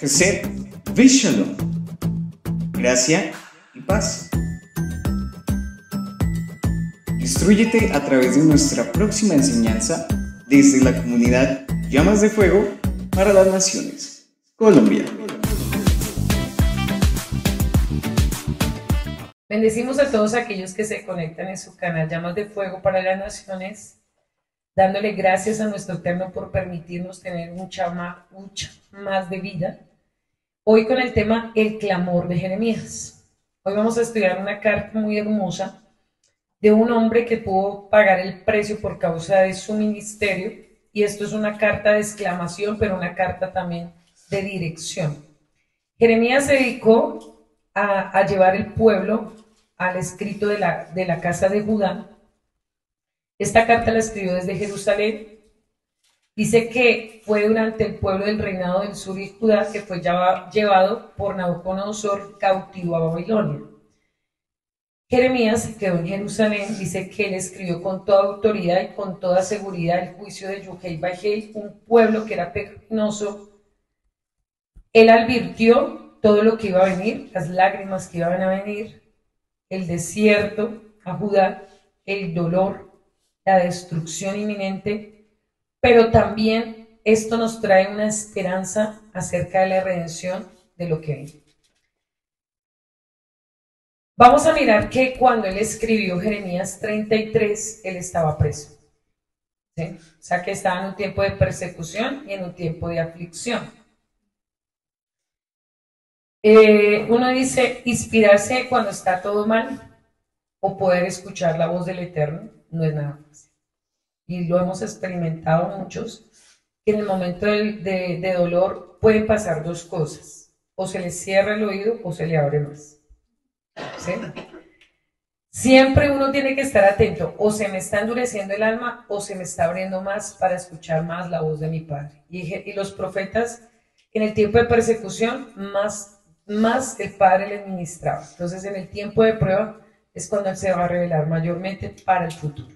Cassette Shalom. Gracia y paz. Instrúyete a través de nuestra próxima enseñanza desde la comunidad Llamas de Fuego para las Naciones, Colombia. Bendecimos a todos aquellos que se conectan en su canal Llamas de Fuego para las Naciones, dándole gracias a nuestro Eterno por permitirnos tener mucha más de vida. Hoy con el tema El clamor de Jeremías. Hoy vamos a estudiar una carta muy hermosa de un hombre que pudo pagar el precio por causa de su ministerio, y esto es una carta de exclamación, pero una carta también de dirección. Jeremías se dedicó a llevar el pueblo al escrito de la casa de Judá. Esta carta la escribió desde Jerusalén. Dice que fue durante el pueblo del reinado del sur y Judá que fue llevado por Nabucodonosor cautivo a Babilonia. Jeremías se quedó en Jerusalén. Dice que él escribió con toda autoridad y con toda seguridad el juicio de Yuhei Bajel, un pueblo que era pecaminoso. Él advirtió todo lo que iba a venir, las lágrimas que iban a venir, el desierto a Judá, el dolor, la destrucción inminente, pero también esto nos trae una esperanza acerca de la redención de lo que viene. Vamos a mirar que cuando él escribió Jeremías 33, él estaba preso. ¿Sí? O sea que estaba en un tiempo de persecución y en un tiempo de aflicción. Uno dice inspirarse cuando está todo mal o poder escuchar la voz del Eterno no es nada fácil. Y lo hemos experimentado muchos, que en el momento de dolor pueden pasar dos cosas: o se le cierra el oído o se le abre más. ¿Sí? Siempre uno tiene que estar atento: o se me está endureciendo el alma o se me está abriendo más para escuchar más la voz de mi Padre. Y los profetas en el tiempo de persecución más el Padre les ministraba. Entonces en el tiempo de prueba es cuando Él se va a revelar mayormente para el futuro.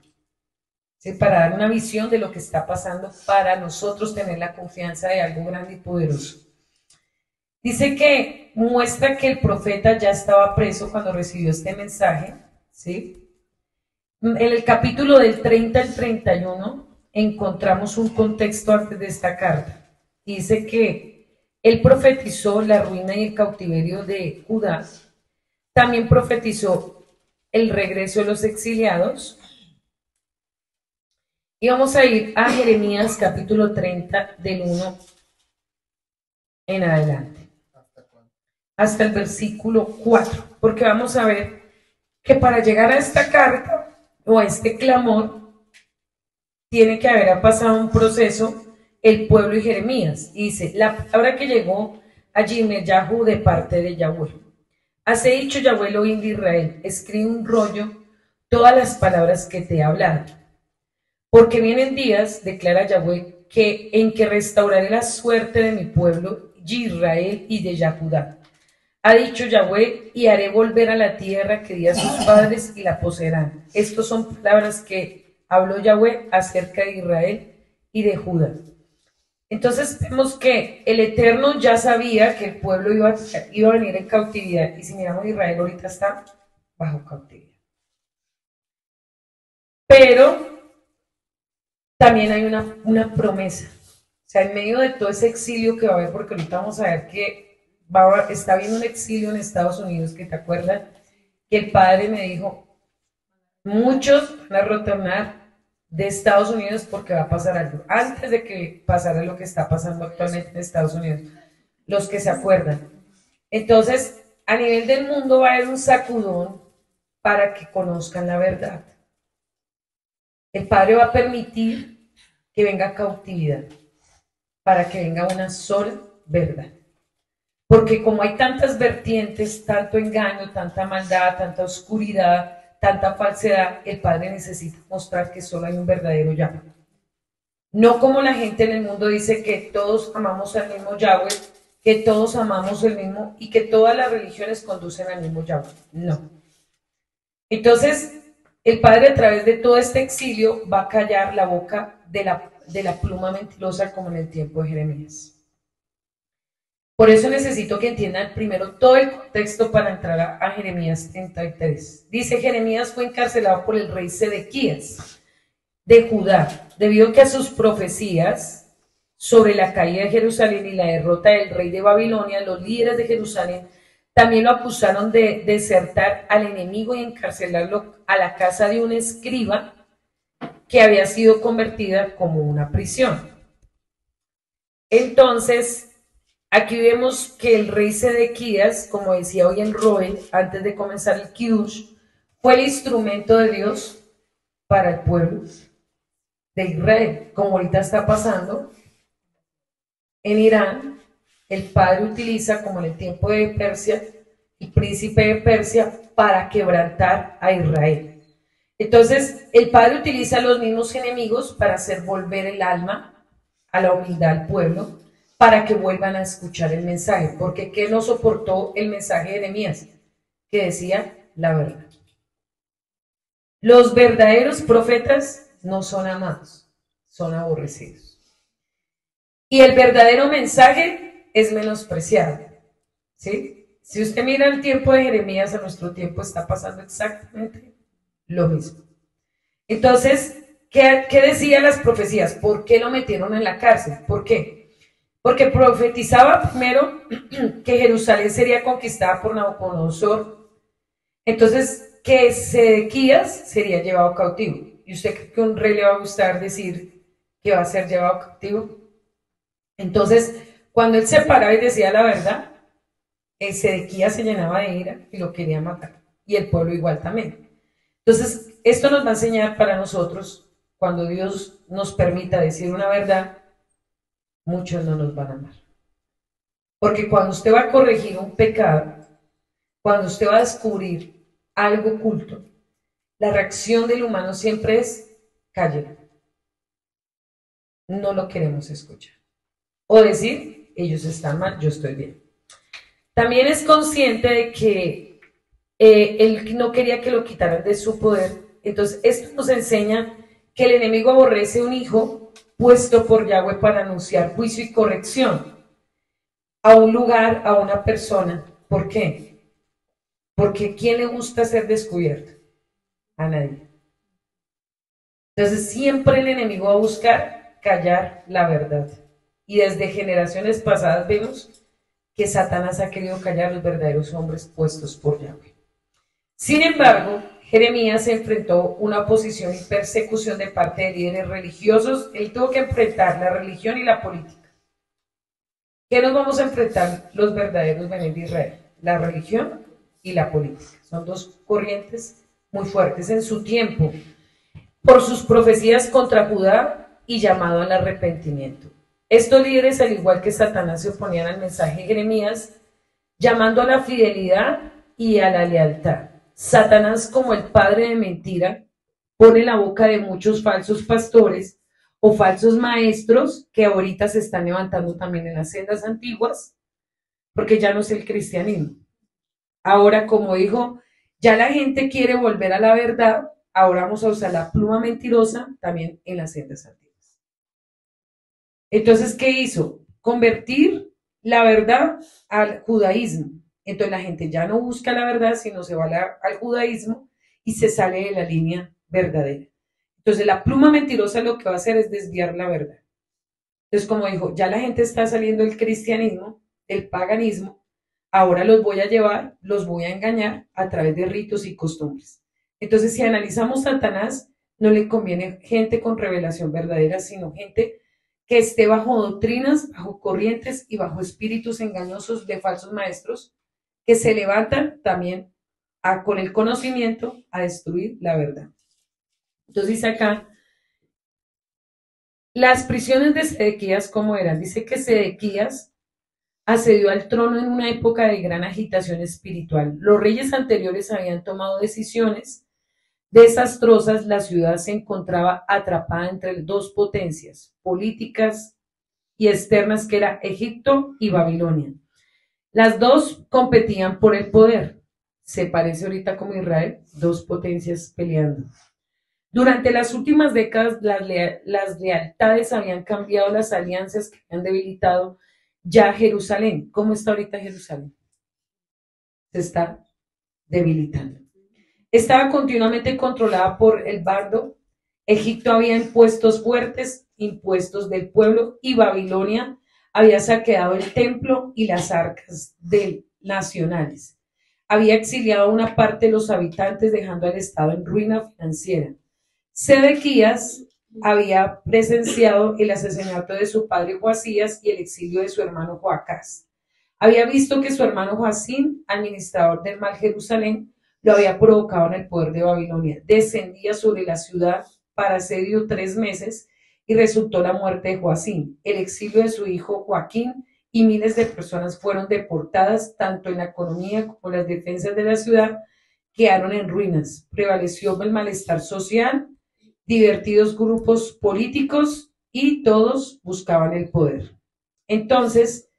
¿Sí? Para dar una visión de lo que está pasando, para nosotros tener la confianza de algo grande y poderoso. Dice que muestra que el profeta ya estaba preso cuando recibió este mensaje. ¿Sí? En el capítulo del 30 al 31 encontramos un contexto antes de esta carta. Dice que él profetizó la ruina y el cautiverio de Judá. También profetizó el regreso de los exiliados. Y vamos a ir a Jeremías capítulo 30 del 1 en adelante. Hasta el versículo 4. Porque vamos a ver que para llegar a esta carta o a este clamor tiene que haber pasado un proceso el pueblo y Jeremías. Y dice, la palabra que llegó a Yirmeyahu de parte de Yahweh. Hace dicho Yahweh Elohim de Israel, escribe un rollo todas las palabras que te he hablado. Porque vienen días, declara Yahweh, en que restauraré la suerte de mi pueblo, Israel y de Yahudá. Ha dicho Yahweh, y haré volver a la tierra que di a sus padres y la poseerán. Estas son palabras que habló Yahweh acerca de Israel y de Judá. Entonces vemos que el Eterno ya sabía que el pueblo iba a venir en cautividad. Y si miramos, Israel ahorita está bajo cautividad. Pero también hay una promesa. O sea, en medio de todo ese exilio que va a haber, porque ahorita vamos a ver que está habiendo un exilio en Estados Unidos, que te acuerdas que el padre me dijo, muchos van a retornar de Estados Unidos porque va a pasar algo. Antes de que pasara lo que está pasando actualmente en Estados Unidos, los que se acuerdan. Entonces, a nivel del mundo va a haber un sacudón para que conozcan la verdad. El Padre va a permitir que venga cautividad para que venga una sola verdad. Porque como hay tantas vertientes, tanto engaño, tanta maldad, tanta oscuridad, tanta falsedad, el Padre necesita mostrar que solo hay un verdadero Yahweh. No como la gente en el mundo dice que todos amamos al mismo Yahweh, que todos amamos el mismo y que todas las religiones conducen al mismo Yahweh. No. Entonces, el Padre a través de todo este exilio va a callar la boca de la pluma mentirosa como en el tiempo de Jeremías. Por eso necesito que entiendan primero todo el contexto para entrar a Jeremías 33. Dice, Jeremías fue encarcelado por el rey Sedequías de Judá, debido a que a sus profecías sobre la caída de Jerusalén y la derrota del rey de Babilonia, los líderes de Jerusalén también lo acusaron de desertar al enemigo y encarcelarlo a la casa de un escriba que había sido convertida como una prisión. Entonces, aquí vemos que el rey Sedequías, como decía hoy el Roel, antes de comenzar el Kiddush, fue el instrumento de Dios para el pueblo de Israel, como ahorita está pasando en Irán. El padre utiliza, como en el tiempo de Persia, el príncipe de Persia para quebrantar a Israel. Entonces, el padre utiliza los mismos enemigos para hacer volver el alma a la humildad al pueblo, para que vuelvan a escuchar el mensaje. Porque ¿qué no soportó el mensaje de Jeremías? Que decía la verdad. Los verdaderos profetas no son amados, son aborrecidos. Y el verdadero mensaje es menospreciado. ¿Sí? Si usted mira el tiempo de Jeremías, a nuestro tiempo está pasando exactamente lo mismo. Entonces, ¿qué decían las profecías? ¿Por qué lo metieron en la cárcel? ¿Por qué? Porque profetizaba primero que Jerusalén sería conquistada por Nabucodonosor. Entonces, que Sedequías sería llevado cautivo. ¿Y usted cree que a un rey le va a gustar decir que va a ser llevado cautivo? Entonces, cuando él se paraba y decía la verdad, Sedequías se llenaba de ira y lo quería matar. Y el pueblo igual también. Entonces, esto nos va a enseñar para nosotros, cuando Dios nos permita decir una verdad, muchos no nos van a amar. Porque cuando usted va a corregir un pecado, cuando usted va a descubrir algo oculto, la reacción del humano siempre es callar. No lo queremos escuchar. O decir, ellos están mal, yo estoy bien. También es consciente de que él no quería que lo quitaran de su poder. Entonces, esto nos enseña que el enemigo aborrece un hijo puesto por Yahweh para anunciar juicio y corrección a un lugar, a una persona. ¿Por qué? Porque ¿quién le gusta ser descubierto? A nadie. Entonces, siempre el enemigo va a buscar callar la verdad. Y desde generaciones pasadas vemos que Satanás ha querido callar los verdaderos hombres puestos por Yahweh. Sin embargo, Jeremías se enfrentó a una oposición y persecución de parte de líderes religiosos. Él tuvo que enfrentar la religión y la política. ¿Qué nos vamos a enfrentar los verdaderos Bené de Israel? La religión y la política. Son dos corrientes muy fuertes en su tiempo, por sus profecías contra Judá y llamado al arrepentimiento. Estos líderes, al igual que Satanás, se oponían al mensaje de Jeremías, llamando a la fidelidad y a la lealtad. Satanás, como el padre de mentira, pone la boca de muchos falsos pastores o falsos maestros que ahorita se están levantando también en las sendas antiguas, porque ya no es el cristianismo. Ahora, como dijo, ya la gente quiere volver a la verdad, ahora vamos a usar la pluma mentirosa también en las sendas antiguas. Entonces, ¿qué hizo? Convertir la verdad al judaísmo. Entonces la gente ya no busca la verdad, sino se va al judaísmo y se sale de la línea verdadera. Entonces la pluma mentirosa lo que va a hacer es desviar la verdad. Entonces, como dijo, ya la gente está saliendo del cristianismo, del paganismo, ahora los voy a llevar, los voy a engañar a través de ritos y costumbres. Entonces, si analizamos Satanás, no le conviene gente con revelación verdadera, sino gente que esté bajo doctrinas, bajo corrientes y bajo espíritus engañosos de falsos maestros que se levantan también con el conocimiento a destruir la verdad. Entonces dice acá, las prisiones de Sedequías, ¿cómo eran? Dice que Sedequías accedió al trono en una época de gran agitación espiritual. Los reyes anteriores habían tomado decisiones desastrosas. La ciudad se encontraba atrapada entre dos potencias políticas y externas, que era Egipto y Babilonia. Las dos competían por el poder. Se parece ahorita como Israel, dos potencias peleando. Durante las últimas décadas, las lealtades habían cambiado, las alianzas que habían debilitado, ya Jerusalén. ¿Cómo está ahorita Jerusalén? Se está debilitando. Estaba continuamente controlada por el bando. Egipto había impuestos fuertes, impuestos del pueblo, y Babilonia había saqueado el templo y las arcas nacionales. Había exiliado a una parte de los habitantes, dejando al Estado en ruina financiera. Sedequías había presenciado el asesinato de su padre Joasías y el exilio de su hermano Joacás. Había visto que su hermano Joacín, administrador del mal Jerusalén, lo había provocado en el poder de Babilonia. Descendía sobre la ciudad para asedio 3 meses y resultó la muerte de Joacín, el exilio de su hijo Joaquín, y miles de personas fueron deportadas, tanto en la economía como las defensas de la ciudad quedaron en ruinas. Prevaleció el malestar social, divertidos grupos políticos y todos buscaban el poder. Entonces,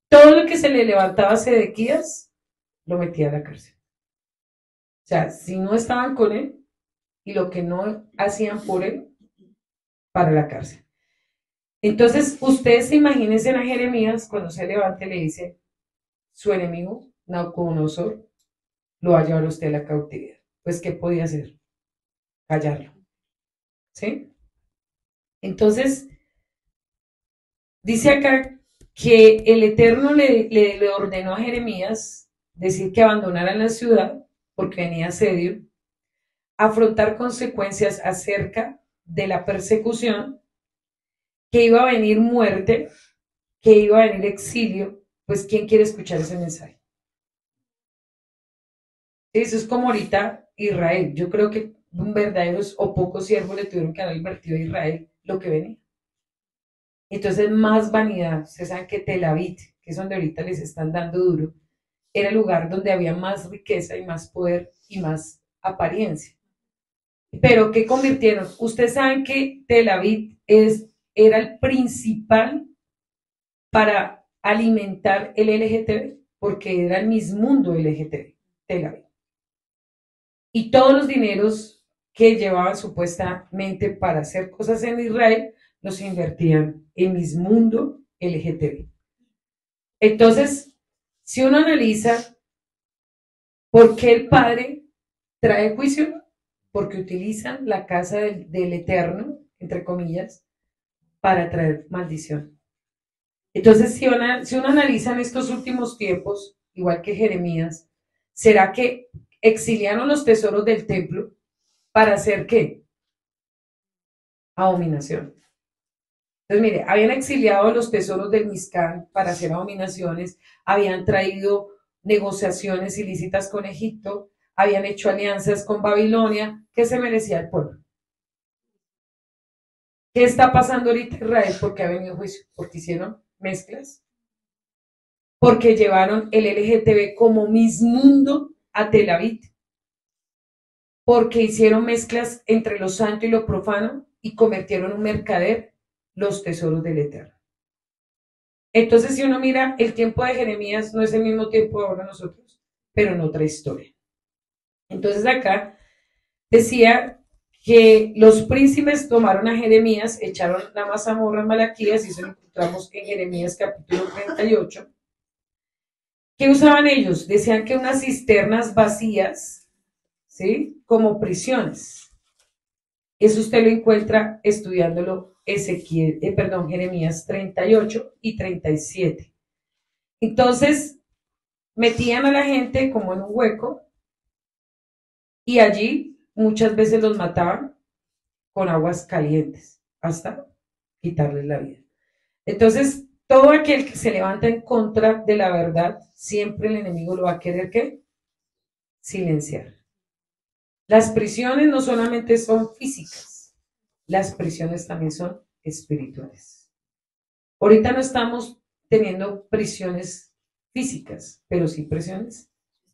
todo lo que se le levantaba a Sedequías lo metía a la cárcel. O sea, si no estaban con él y lo que no hacían por él, para la cárcel. Entonces, ustedes imagínense a Jeremías cuando se levanta y le dice, su enemigo, Nabucodonosor, lo va a llevar a usted a la cautividad. Pues, ¿qué podía hacer? Callarlo. ¿Sí? Entonces, dice acá que el Eterno le ordenó a Jeremías decir que abandonara la ciudad porque venía asedio, afrontar consecuencias acerca de la persecución, que iba a venir muerte, que iba a venir exilio. Pues ¿quién quiere escuchar ese mensaje? Eso es como ahorita Israel. Yo creo que verdaderos o pocos siervos le tuvieron que haber advertido a Israel lo que venía. Entonces, más vanidad. Ustedes saben que Tel Aviv, que es donde ahorita les están dando duro, era el lugar donde había más riqueza y más poder y más apariencia. Pero ¿qué convirtieron? Ustedes saben que Tel Aviv era el principal para alimentar el LGTB, porque era el mismundo LGTB, Tel Aviv. Y todos los dineros que llevaban supuestamente para hacer cosas en Israel, los invertían en mismundo LGTB. Entonces, si uno analiza por qué el Padre trae juicio, porque utilizan la casa del Eterno, entre comillas, para traer maldición. Entonces, si uno analiza en estos últimos tiempos, igual que Jeremías, ¿será que exiliaron los tesoros del templo para hacer qué? Abominación. Entonces, mire, habían exiliado los tesoros del Mizcán para hacer abominaciones, habían traído negociaciones ilícitas con Egipto, habían hecho alianzas con Babilonia. ¿Qué se merecía el pueblo? ¿Qué está pasando ahorita en Israel? Porque ha venido juicio, porque hicieron mezclas, porque llevaron el LGTB como mismundo a Tel Aviv, porque hicieron mezclas entre lo santo y lo profano y convirtieron en un mercader los tesoros del Eterno. Entonces, si uno mira, el tiempo de Jeremías no es el mismo tiempo de ahora nosotros, pero en otra historia. Entonces acá decía que los príncipes tomaron a Jeremías, echaron la mazamorra en Malaquías, y eso lo encontramos en Jeremías capítulo 38. ¿Qué usaban ellos? Decían que unas cisternas vacías, ¿sí? Como prisiones. Eso usted lo encuentra estudiándolo Jeremías 38 y 37. Entonces, metían a la gente como en un hueco y allí muchas veces los mataban con aguas calientes hasta quitarles la vida. Entonces, todo aquel que se levanta en contra de la verdad, siempre el enemigo lo va a querer ¿qué? Silenciar. Las prisiones no solamente son físicas, las prisiones también son espirituales. Ahorita no estamos teniendo prisiones físicas, pero sí prisiones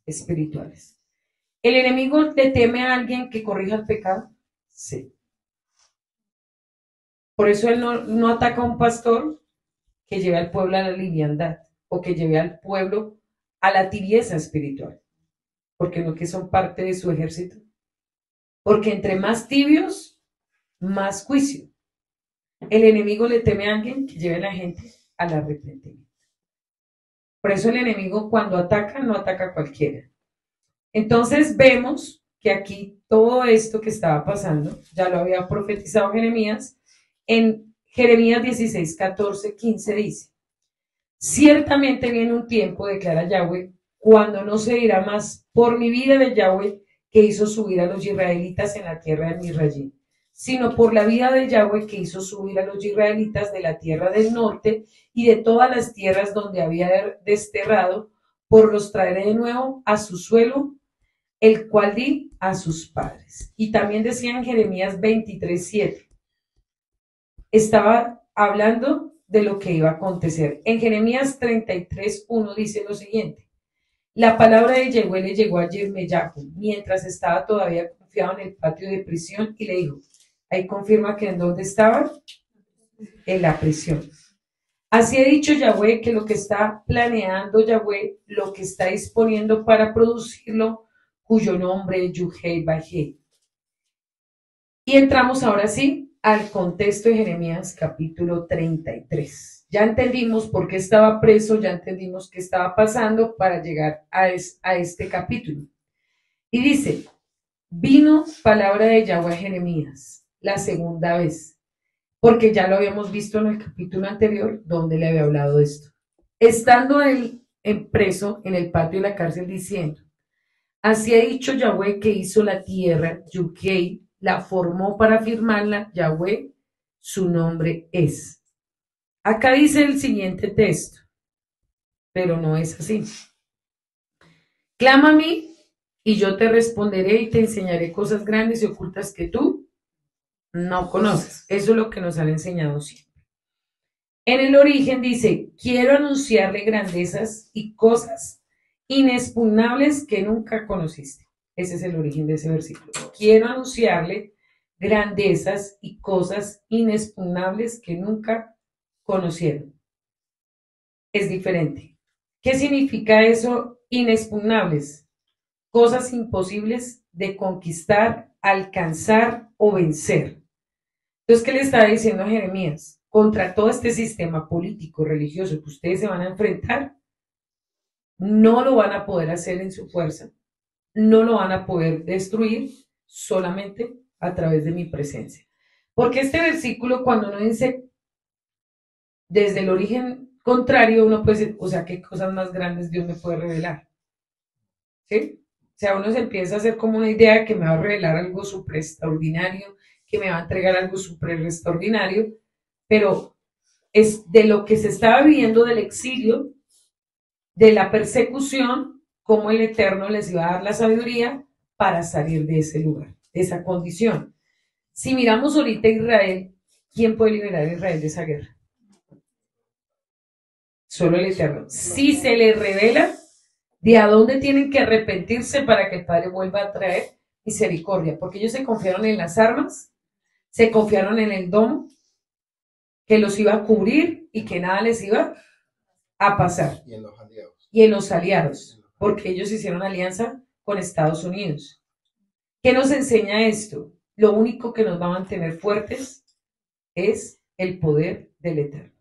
espirituales. ¿El enemigo le teme a alguien que corrija el pecado? Sí. Por eso él no ataca a un pastor que lleve al pueblo a la liviandad o que lleve al pueblo a la tibieza espiritual, porque no que son parte de su ejército. Porque entre más tibios, más juicio. El enemigo le teme a alguien que lleve a la gente al arrepentimiento. Por eso el enemigo cuando ataca, no ataca a cualquiera. Entonces vemos que aquí todo esto que estaba pasando, ya lo había profetizado Jeremías, en Jeremías 16, 14, 15 dice, ciertamente viene un tiempo, declara Yahweh, cuando no se dirá más por mi vida de Yahweh que hizo subir a los israelitas en la tierra de Misrayim, sino por la vida de Yahweh que hizo subir a los israelitas de la tierra del norte y de todas las tierras donde había desterrado, por los traeré de nuevo a su suelo, el cual di a sus padres. Y también decía en Jeremías 23, 7, estaba hablando de lo que iba a acontecer. En Jeremías 33, 1 dice lo siguiente, la palabra de Yahweh le llegó a Yirmeyahu mientras estaba todavía confiado en el patio de prisión y le dijo, ahí confirma que en dónde estaba, en la prisión. Así ha dicho Yahweh que lo que está planeando Yahweh, lo que está disponiendo para producirlo, cuyo nombre es Yuhei Bajei. Y entramos ahora sí al contexto de Jeremías capítulo 33. Ya entendimos por qué estaba preso, ya entendimos qué estaba pasando para llegar a este capítulo. Y dice, vino palabra de Yahweh a Jeremías la segunda vez, porque ya lo habíamos visto en el capítulo anterior donde le había hablado de esto. Estando él preso en el patio de la cárcel diciendo, así ha dicho Yahweh que hizo la tierra, Yuhei, la formó para firmarla, Yahweh, su nombre es. Acá dice el siguiente texto, pero no es así. Clama a mí y yo te responderé y te enseñaré cosas grandes y ocultas que tú no conoces. Eso es lo que nos han enseñado siempre. En el origen dice, quiero anunciarle grandezas y cosas inexpugnables que nunca conociste. Ese es el origen de ese versículo. Quiero anunciarle grandezas y cosas inexpugnables que nunca conocieron. Es diferente. ¿Qué significa eso? Inexpugnables. Cosas imposibles de conquistar, alcanzar o vencer. Entonces, ¿qué le está diciendo a Jeremías? Contra todo este sistema político, religioso que ustedes se van a enfrentar, no lo van a poder hacer en su fuerza, no lo van a poder destruir solamente a través de mi presencia. Porque este versículo, cuando uno dice desde el origen contrario, uno puede decir, o sea, ¿qué cosas más grandes Dios me puede revelar? ¿Sí? O sea, uno se empieza a hacer como una idea de que me va a revelar algo súper extraordinario, que me va a entregar algo súper extraordinario, pero es de lo que se estaba viviendo del exilio, de la persecución, cómo el Eterno les iba a dar la sabiduría para salir de ese lugar, de esa condición. Si miramos ahorita a Israel, ¿quién puede liberar a Israel de esa guerra? Solo el Eterno. Si se les revela de a dónde tienen que arrepentirse para que el Padre vuelva a traer misericordia, porque ellos se confiaron en las armas, se confiaron en el domo, que los iba a cubrir y que nada les iba a pasar. Y en los aliados. Y en los aliados, porque ellos hicieron alianza con Estados Unidos. ¿Qué nos enseña esto? Lo único que nos va a mantener fuertes es el poder del Eterno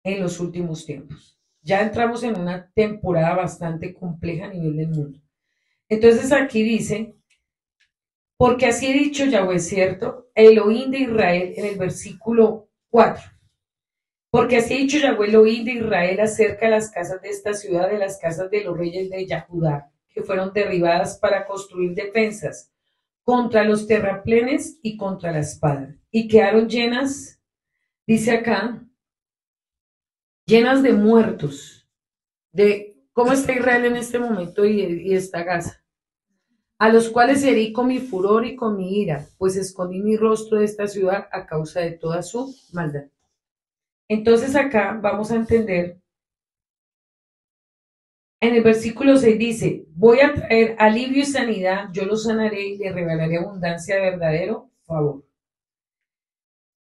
en los últimos tiempos. Ya entramos en una temporada bastante compleja a nivel del mundo. Entonces aquí dice, porque así he dicho Yahweh, ¿cierto? Elohim de Israel en el versículo 4. Porque así ha dicho Yahweh Elohim de Israel acerca de las casas de esta ciudad, de las casas de los reyes de Yahudá, que fueron derribadas para construir defensas contra los terraplenes y contra la espada. Y quedaron llenas, dice acá, llenas de muertos, de cómo está Israel en este momento y esta Gaza, a los cuales herí con mi furor y con mi ira, pues escondí mi rostro de esta ciudad a causa de toda su maldad. Entonces acá vamos a entender, en el versículo 6 dice, voy a traer alivio y sanidad, yo lo sanaré y le revelaré abundancia de verdadero favor.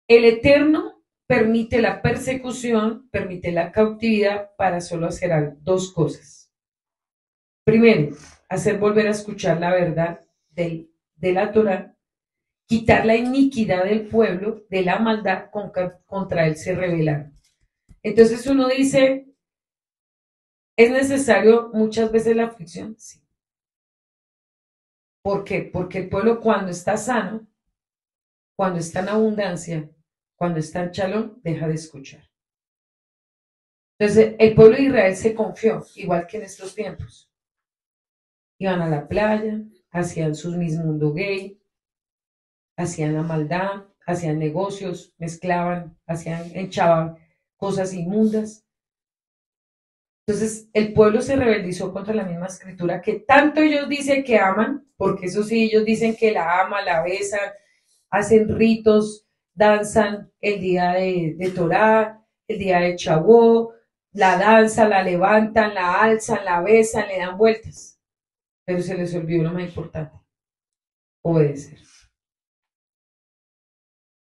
El Eterno permite la persecución, permite la cautividad para solo hacer dos cosas. Primero, hacer volver a escuchar la verdad de la Torah, quitar la iniquidad del pueblo, de la maldad contra él se rebelaron. Entonces uno dice, ¿Es necesario muchas veces la aflicción? Sí. ¿Por qué? Porque el pueblo cuando está sano, cuando está en abundancia, cuando está en shalom, deja de escuchar. Entonces, el pueblo de Israel se confió, igual que en estos tiempos. Iban a la playa, hacían sus mis mundo gay, hacían la maldad, hacían negocios, mezclaban, enchaban cosas inmundas. Entonces, el pueblo se rebeldizó contra la misma escritura que tanto ellos dicen que aman, porque eso sí, ellos dicen que la aman, la besan, hacen ritos, danzan el día de Torá, el día de Chabó, la danzan, la levantan, la alzan, la besan, le dan vueltas. Pero se les olvidó lo más importante, obedecer.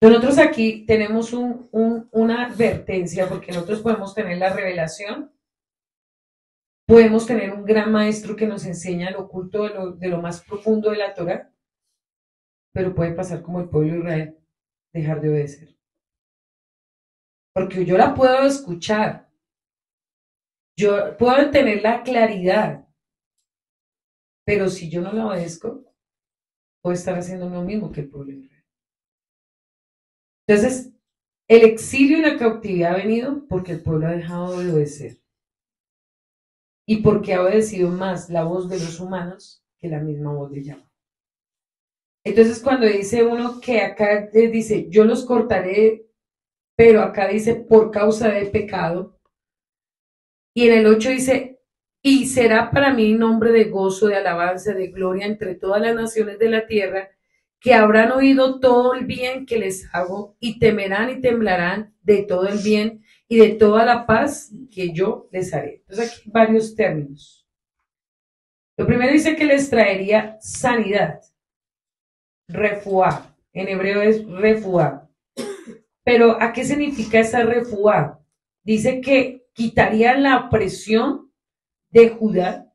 Nosotros aquí tenemos una advertencia, porque nosotros podemos tener la revelación, podemos tener un gran maestro que nos enseña lo oculto de lo más profundo de la Torah, pero puede pasar como el pueblo de Israel, dejar de obedecer. Porque yo la puedo escuchar, yo puedo tener la claridad, pero si yo no la obedezco, puedo estar haciendo lo mismo que el pueblo de Israel. Entonces, el exilio y la cautividad ha venido porque el pueblo ha dejado de obedecer. Y porque ha obedecido más la voz de los humanos que la misma voz de Yahweh. Entonces, cuando dice uno que acá dice, yo los cortaré, pero acá dice, por causa del pecado. Y en el 8 dice, y será para mí nombre de gozo, de alabanza, de gloria entre todas las naciones de la tierra, que habrán oído todo el bien que les hago, y temerán y temblarán de todo el bien y de toda la paz que yo les haré. Entonces aquí hay varios términos. Lo primero dice que les traería sanidad, refuá, en hebreo es refuá. Pero ¿a qué significa esa refuá? Dice que quitaría la opresión de Judá,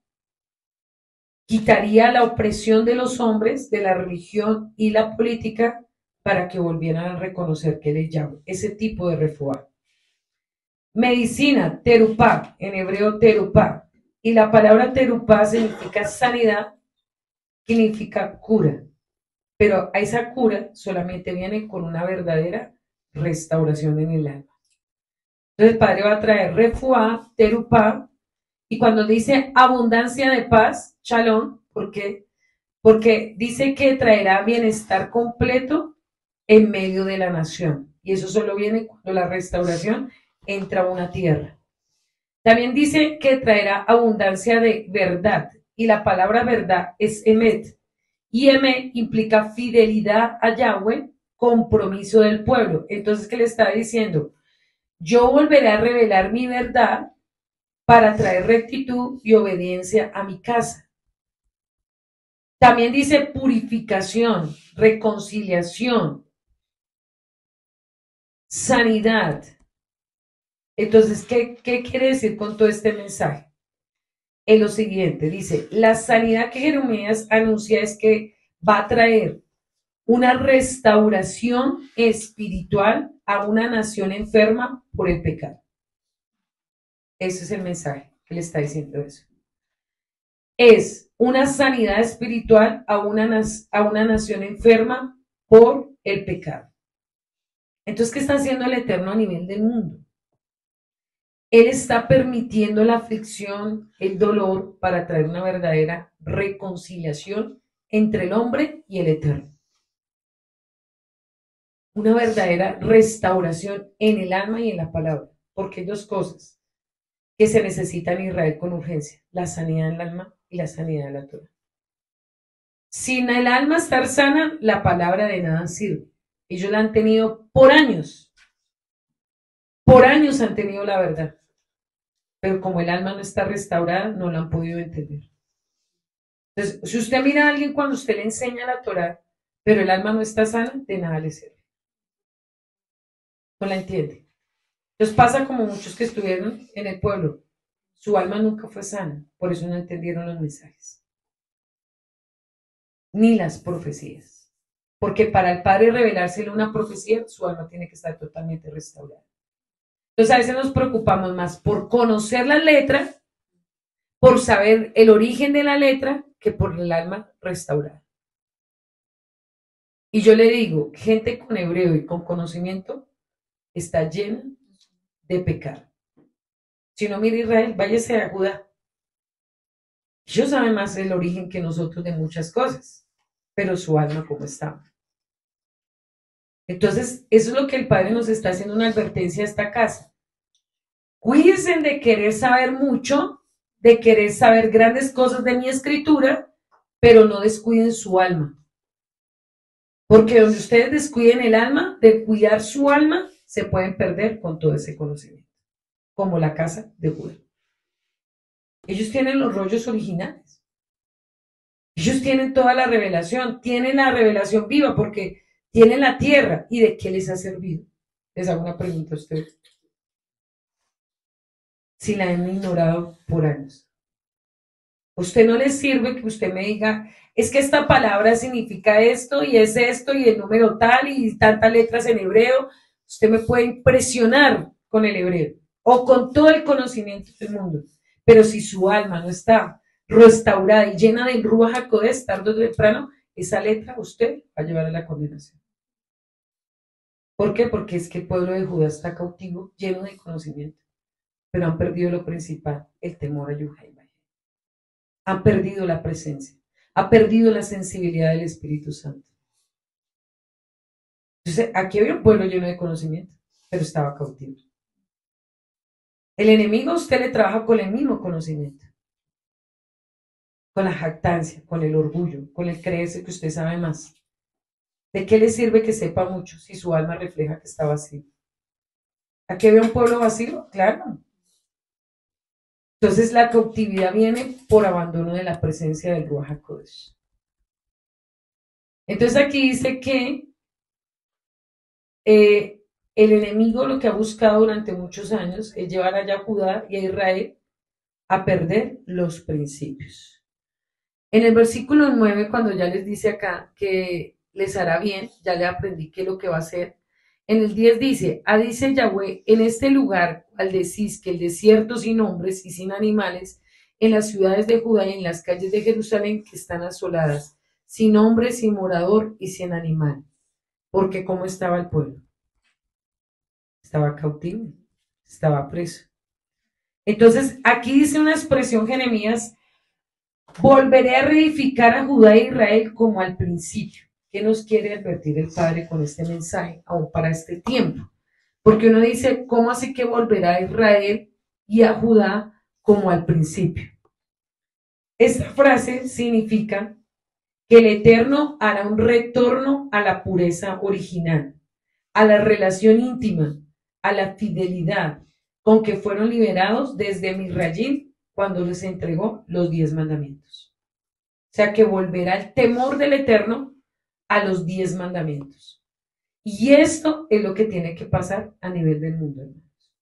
quitaría la opresión de los hombres, de la religión y la política para que volvieran a reconocer que les llamo. Ese tipo de refuá. Medicina, terupá, en hebreo terupá. Y la palabra terupá significa sanidad, significa cura. Pero a esa cura solamente viene con una verdadera restauración en el alma. Entonces el Padre va a traer refuá, terupá, y cuando dice abundancia de paz, shalom, ¿por qué? Porque dice que traerá bienestar completo en medio de la nación. Y eso solo viene cuando la restauración entra a una tierra. También dice que traerá abundancia de verdad. Y la palabra verdad es emet. Y emet implica fidelidad a Yahweh, compromiso del pueblo. Entonces, ¿qué le está diciendo? Yo volveré a revelar mi verdad para traer rectitud y obediencia a mi casa. También dice purificación, reconciliación, sanidad. Entonces, ¿qué quiere decir con todo este mensaje? Es lo siguiente, dice, la sanidad que Jeremías anuncia es que va a traer una restauración espiritual a una nación enferma por el pecado. Ese es el mensaje que le está diciendo eso. Es una sanidad espiritual a una nación enferma por el pecado. Entonces, ¿qué está haciendo el Eterno a nivel del mundo? Él está permitiendo la aflicción, el dolor, para traer una verdadera reconciliación entre el hombre y el Eterno. Una verdadera restauración en el alma y en la palabra. Porque hay dos cosas que se necesitan en Israel con urgencia: la sanidad del alma y la sanidad de la Torah. Sin el alma estar sana, la palabra de nada sirve. Ellos la han tenido por años. Por años han tenido la verdad. Pero como el alma no está restaurada, no la han podido entender. Entonces, si usted mira a alguien cuando usted le enseña la Torah, pero el alma no está sana, de nada le sirve. No la entiende. Entonces pasa como muchos que estuvieron en el pueblo. Su alma nunca fue sana, por eso no entendieron los mensajes. Ni las profecías. Porque para el Padre revelársele una profecía, su alma tiene que estar totalmente restaurada. Entonces a veces nos preocupamos más por conocer la letra por saber el origen de la letra que por el alma restaurada. Y yo le digo, gente con hebreo y con conocimiento está llena de pecado. Si no mira Israel, váyase a Judá. Ellos saben más el origen que nosotros de muchas cosas, pero su alma cómo está. Entonces, eso es lo que el Padre nos está haciendo una advertencia a esta casa. Cuídense de querer saber mucho, de querer saber grandes cosas de mi escritura, pero no descuiden su alma. Porque donde ustedes descuiden el alma, de cuidar su alma, se pueden perder con todo ese conocimiento. Como la casa de Judá. Ellos tienen los rollos originales. Ellos tienen toda la revelación. Tienen la revelación viva porque tienen la tierra. ¿Y de qué les ha servido? Les hago una pregunta a ustedes. Si la han ignorado por años. A usted no le sirve que usted me diga, es que esta palabra significa esto y es esto y el número tal y tantas letras en hebreo. Usted me puede impresionar con el hebreo o con todo el conocimiento del mundo. Pero si su alma no está restaurada y llena del Ruach HaKodesh, tarde o temprano, esa letra usted va a llevar a la condenación. ¿Por qué? Porque es que el pueblo de Judá está cautivo, lleno de conocimiento, pero han perdido lo principal, el temor a Yuhai. Han perdido la presencia, ha perdido la sensibilidad del Espíritu Santo. Entonces, aquí había un pueblo lleno de conocimiento, pero estaba cautivo. El enemigo a usted le trabaja con el mismo conocimiento, con la jactancia, con el orgullo, con el creerse que usted sabe más. ¿De qué le sirve que sepa mucho si su alma refleja que está vacío? ¿Aquí había un pueblo vacío? Claro. Entonces la cautividad viene por abandono de la presencia del Ruach HaKodesh. Entonces aquí dice que el enemigo lo que ha buscado durante muchos años es llevar allá a Judá y a Israel a perder los principios. En el versículo 9, cuando ya les dice acá que les hará bien, ya le aprendí qué es lo que va a hacer. En el 10 dice, dice Yahweh, en este lugar, al decís que el desierto sin hombres y sin animales, en las ciudades de Judá y en las calles de Jerusalén que están asoladas, sin hombre, sin morador y sin animal. Porque ¿cómo estaba el pueblo? Estaba cautivo, estaba preso. Entonces, aquí dice una expresión Jeremías, volveré a reedificar a Judá e Israel como al principio. ¿Qué nos quiere advertir el Padre con este mensaje, aún para este tiempo? Porque uno dice, ¿cómo así que volverá a Israel y a Judá como al principio? Esta frase significa que el Eterno hará un retorno a la pureza original, a la relación íntima, a la fidelidad con que fueron liberados desde Misrayim cuando les entregó los 10 mandamientos. O sea que volverá el temor del Eterno a los 10 mandamientos. Y esto es lo que tiene que pasar a nivel del mundo, hermanos.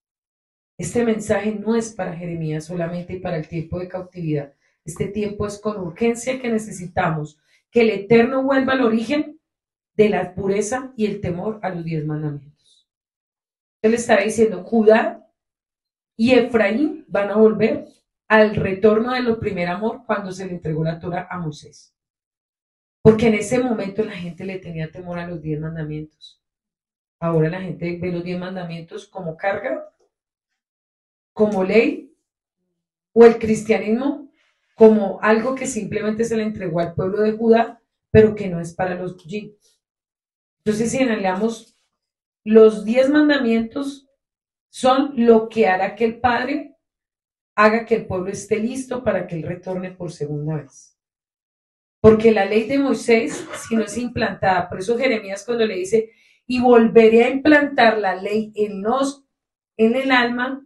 Este mensaje no es para Jeremías solamente y para el tiempo de cautividad. Este tiempo es con urgencia que necesitamos que el Eterno vuelva al origen de la pureza y el temor a los 10 mandamientos. Él está diciendo, Judá y Efraín van a volver al retorno de lo primer amor cuando se le entregó la Torá a Moisés. Porque en ese momento la gente le tenía temor a los 10 mandamientos. Ahora la gente ve los 10 mandamientos como carga, como ley, o el cristianismo como algo que simplemente se le entregó al pueblo de Judá, pero que no es para los judíos. Entonces, si analizamos, los 10 mandamientos son lo que hará que el Padre haga que el pueblo esté listo para que él retorne por segunda vez. Porque la ley de Moisés, si no es implantada, por eso Jeremías cuando le dice, y volveré a implantar la ley en el alma,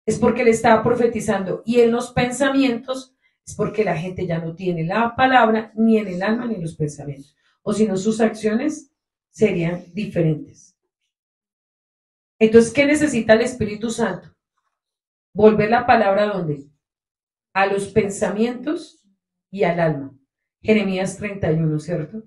es porque le estaba profetizando, y en los pensamientos, es porque la gente ya no tiene la palabra, ni en el alma, ni en los pensamientos. O si no, sus acciones serían diferentes. Entonces, ¿qué necesita el Espíritu Santo? Volver la palabra ¿a dónde? A los pensamientos y al alma. Jeremías 31, ¿cierto?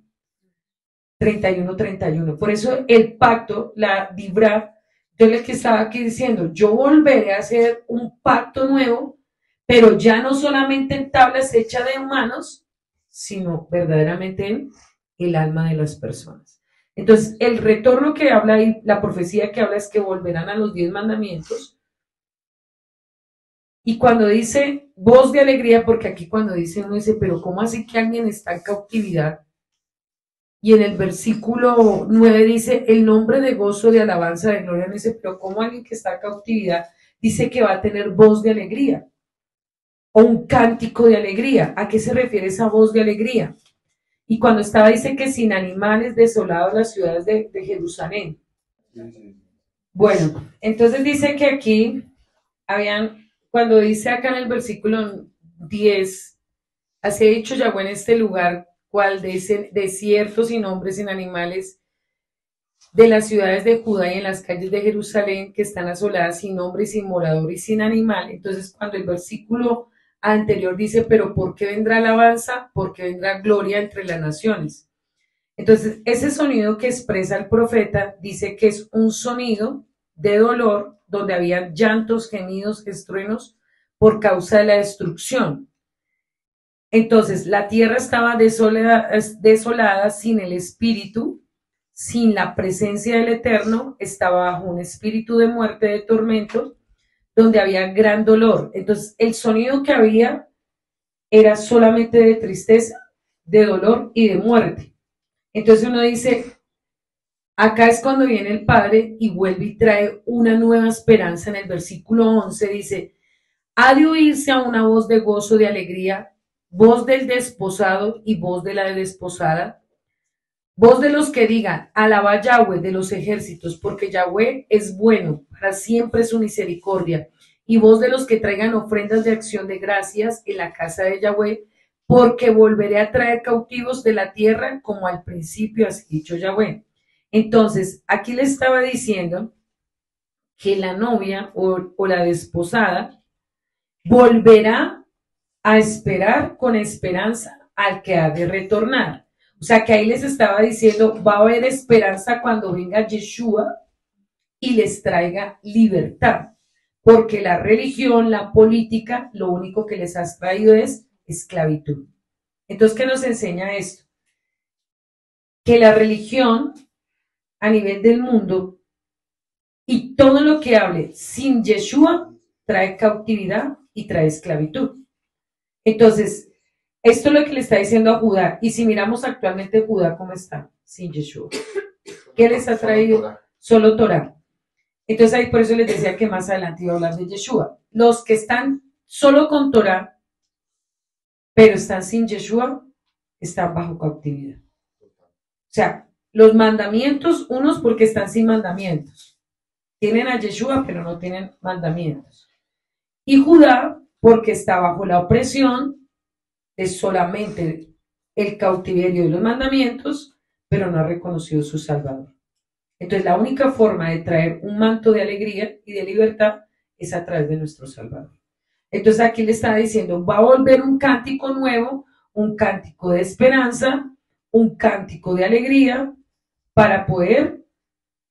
31. Por eso el pacto, la Dibra, entonces el que estaba aquí diciendo, yo volveré a hacer un pacto nuevo, pero ya no solamente en tablas hechas de humanos, sino verdaderamente en el alma de las personas. Entonces, el retorno que habla ahí, la profecía que habla es que volverán a los 10 mandamientos. Y cuando dice voz de alegría, porque aquí cuando dice uno dice, pero ¿cómo así que alguien está en cautividad? Y en el versículo 9 dice, el nombre de gozo, de alabanza, de gloria, dice, pero ¿cómo alguien que está en cautividad dice que va a tener voz de alegría? O un cántico de alegría. ¿A qué se refiere esa voz de alegría? Y cuando estaba, dice que sin animales, desolados las ciudades de Jerusalén. Bueno, entonces dice que aquí habían, cuando dice acá en el versículo 10, así ha dicho Yahweh en este lugar, cual dice desiertos sin hombres, sin animales, de las ciudades de Judá y en las calles de Jerusalén que están asoladas sin hombre, sin morador y sin animal. Entonces, cuando el versículo anterior dice, pero ¿por qué vendrá alabanza? Porque vendrá gloria entre las naciones. Entonces, ese sonido que expresa el profeta dice que es un sonido de dolor donde había llantos, gemidos, estruenos por causa de la destrucción. Entonces, la tierra estaba desolada sin el espíritu, sin la presencia del Eterno, estaba bajo un espíritu de muerte, de tormento, donde había gran dolor. Entonces, el sonido que había era solamente de tristeza, de dolor y de muerte. Entonces uno dice, acá es cuando viene el Padre y vuelve y trae una nueva esperanza. En el versículo 11 dice, ha de oírse a una voz de gozo, de alegría, voz del desposado y voz de la desposada, voz de los que digan, alaba Yahweh de los ejércitos, porque Yahweh es bueno, para siempre su misericordia, y voz de los que traigan ofrendas de acción de gracias en la casa de Yahweh, porque volveré a traer cautivos de la tierra como al principio, así dicho Yahweh. Entonces, aquí le estaba diciendo que la novia o la desposada volverá a esperar con esperanza al que ha de retornar. O sea que ahí les estaba diciendo, va a haber esperanza cuando venga Yeshua y les traiga libertad, porque la religión, la política, lo único que les ha traído es esclavitud. Entonces, ¿qué nos enseña esto? Que la religión a nivel del mundo y todo lo que hable sin Yeshua trae cautividad y trae esclavitud. Entonces, esto es lo que le está diciendo a Judá. Y si miramos actualmente Judá, ¿cómo está? Sin Yeshua. ¿Qué les ha traído? Solo Torah. Entonces ahí por eso les decía que más adelante iba a hablar de Yeshua. Los que están solo con Torah, pero están sin Yeshua, están bajo cautividad. O sea, los mandamientos, unos porque están sin mandamientos. Tienen a Yeshua, pero no tienen mandamientos. Y Judá, porque está bajo la opresión de solamente el cautiverio de los mandamientos, pero no ha reconocido su Salvador. Entonces, la única forma de traer un manto de alegría y de libertad es a través de nuestro Salvador. Entonces, aquí le está diciendo, va a volver un cántico nuevo, un cántico de esperanza, un cántico de alegría para poder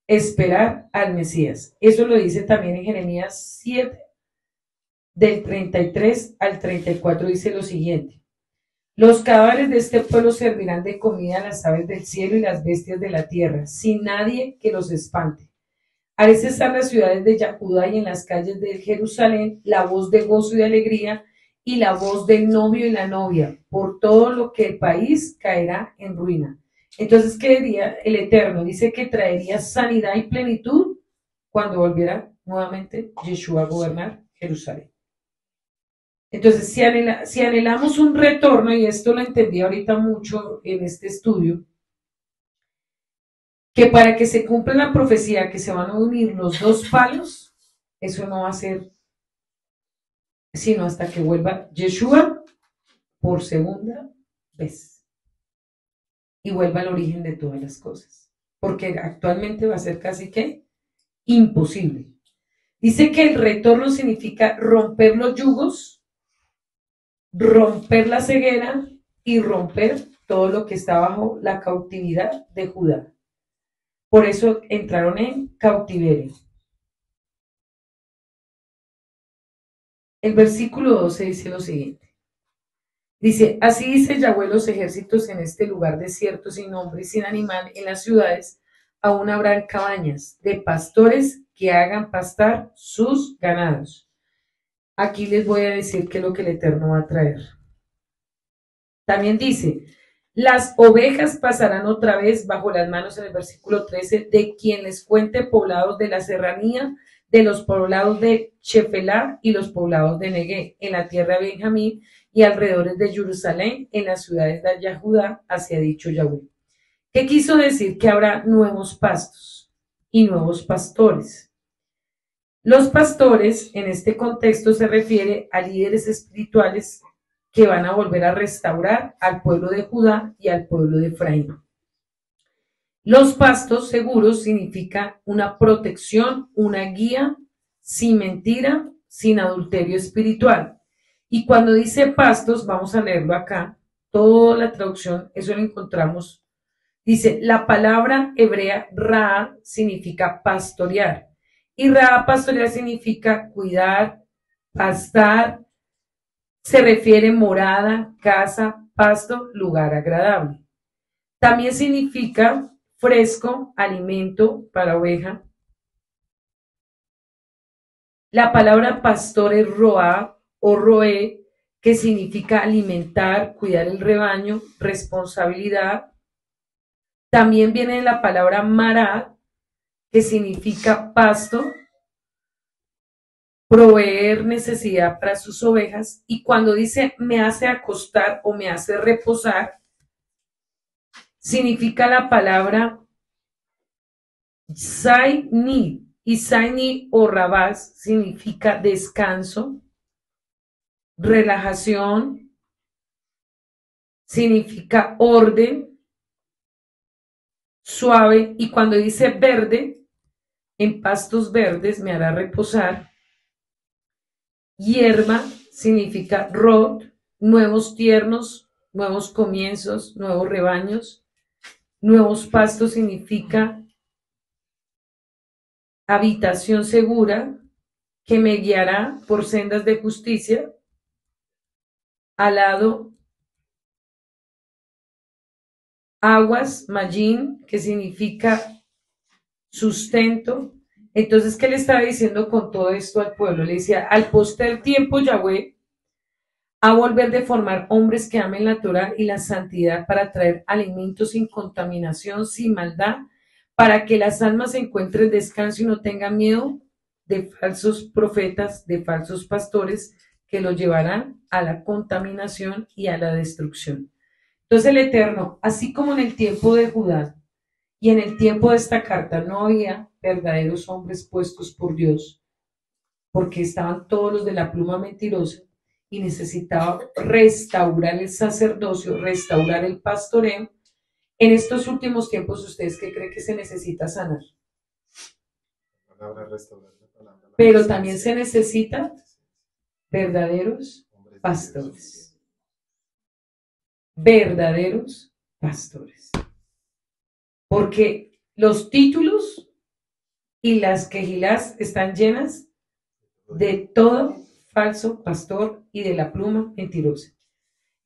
esperar al Mesías. Eso lo dice también en Jeremías 7, del 33 al 34, dice lo siguiente. Los cadáveres de este pueblo servirán de comida a las aves del cielo y las bestias de la tierra, sin nadie que los espante. Haré cesar las ciudades de Judá y en las calles de Jerusalén la voz de gozo y de alegría y la voz del novio y la novia, por todo lo que el país caerá en ruina. Entonces, ¿qué diría el Eterno? Dice que traería sanidad y plenitud cuando volviera nuevamente Yeshua a gobernar Jerusalén. Entonces, si anhelamos un retorno, y esto lo entendí ahorita mucho en este estudio, que para que se cumpla la profecía que se van a unir los dos palos, eso no va a ser sino hasta que vuelva Yeshua por segunda vez y vuelva al origen de todas las cosas, porque actualmente va a ser casi que imposible. Dice que el retorno significa romper los yugos, romper la ceguera y romper todo lo que está bajo la cautividad de Judá. Por eso entraron en cautiverio. El versículo 12 dice lo siguiente. Dice, así dice Yahweh los ejércitos en este lugar desierto, sin hombre y sin animal, en las ciudades aún habrán cabañas de pastores que hagan pastar sus ganados. Aquí les voy a decir qué es lo que el Eterno va a traer. También dice, las ovejas pasarán otra vez bajo las manos en el versículo 13 de quien les cuente poblados de la serranía, de los poblados de Chefelá y los poblados de Negué, en la tierra de Benjamín y alrededores de Jerusalén, en las ciudades de allá Judá, hacia dicho Yahweh. ¿Qué quiso decir? Que habrá nuevos pastos y nuevos pastores. Los pastores, en este contexto, se refiere a líderes espirituales que van a volver a restaurar al pueblo de Judá y al pueblo de Efraín. Los pastos seguros significa una protección, una guía, sin mentira, sin adulterio espiritual. Y cuando dice pastos, vamos a leerlo acá, toda la traducción, eso lo encontramos. Dice, la palabra hebrea ra significa pastorear. Y ra pastorear significa cuidar, pastar, se refiere morada, casa, pasto, lugar agradable. También significa fresco, alimento para oveja. La palabra pastor es roa o roé, que significa alimentar, cuidar el rebaño, responsabilidad. También viene la palabra mará, que significa pasto, proveer necesidad para sus ovejas. Y cuando dice me hace acostar o me hace reposar, significa la palabra Saini. Y Saini o Rabás significa descanso, relajación, significa orden, suave. Y cuando dice verde, en pastos verdes me hará reposar. Hierba significa rod, nuevos tiernos, nuevos comienzos, nuevos rebaños. Nuevos pastos significa habitación segura que me guiará por sendas de justicia. Al lado, aguas, magín, que significa sustento. Entonces, ¿qué le estaba diciendo con todo esto al pueblo? Le decía, al poster tiempo, Yahweh, a volver de formar hombres que amen la Torah y la santidad para traer alimentos sin contaminación, sin maldad, para que las almas encuentren descanso y no tengan miedo de falsos profetas, de falsos pastores que los llevarán a la contaminación y a la destrucción. Entonces el Eterno, así como en el tiempo de Judá y en el tiempo de esta carta no había verdaderos hombres puestos por Dios, porque estaban todos los de la pluma mentirosa, y necesitaba restaurar el sacerdocio, restaurar el pastoreo. En estos últimos tiempos, ¿ustedes qué creen que se necesita sanar? Pero también se necesita verdaderos pastores. Verdaderos pastores. Porque los títulos y las quejilás están llenas de todo falso pastor y de la pluma mentirosa.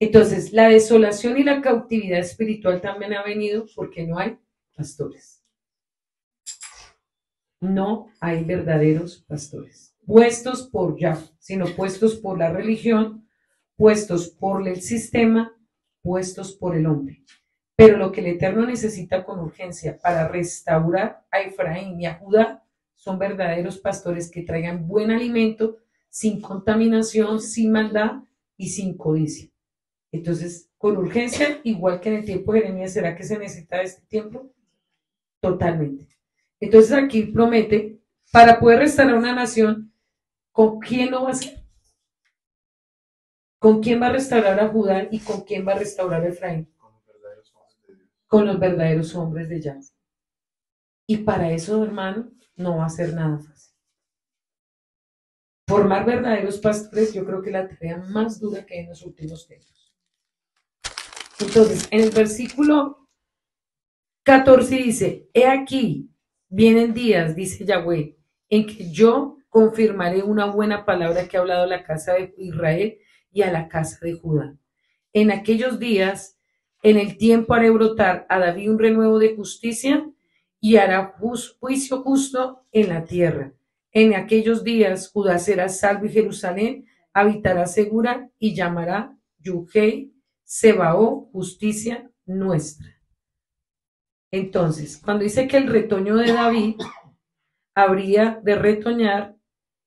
Entonces, la desolación y la cautividad espiritual también ha venido porque no hay pastores. No hay verdaderos pastores, puestos por Yahweh, sino puestos por la religión, puestos por el sistema, puestos por el hombre. Pero lo que el Eterno necesita con urgencia para restaurar a Efraín y a Judá son verdaderos pastores que traigan buen alimento, sin contaminación, sin maldad y sin codicia. Entonces, con urgencia, igual que en el tiempo de Jeremías, ¿será que se necesita este tiempo? Totalmente. Entonces aquí promete, para poder restaurar una nación, ¿con quién lo va a hacer? ¿Con quién va a restaurar a Judá y con quién va a restaurar a Efraín? Con los verdaderos hombres de Yahweh. Y para eso, hermano, no va a ser nada fácil. Formar verdaderos pastores, yo creo que es la tarea más dura que hay en los últimos tiempos. Entonces, en el versículo 14 dice, he aquí, vienen días, dice Yahweh, en que yo confirmaré una buena palabra que ha hablado a la casa de Israel y a la casa de Judá. En aquellos días, en el tiempo haré brotar a David un renuevo de justicia y hará juicio justo en la tierra. En aquellos días Judá será salvo y Jerusalén habitará segura y llamará Yuhei Sebaó, justicia nuestra. Entonces, cuando dice que el retoño de David habría de retoñar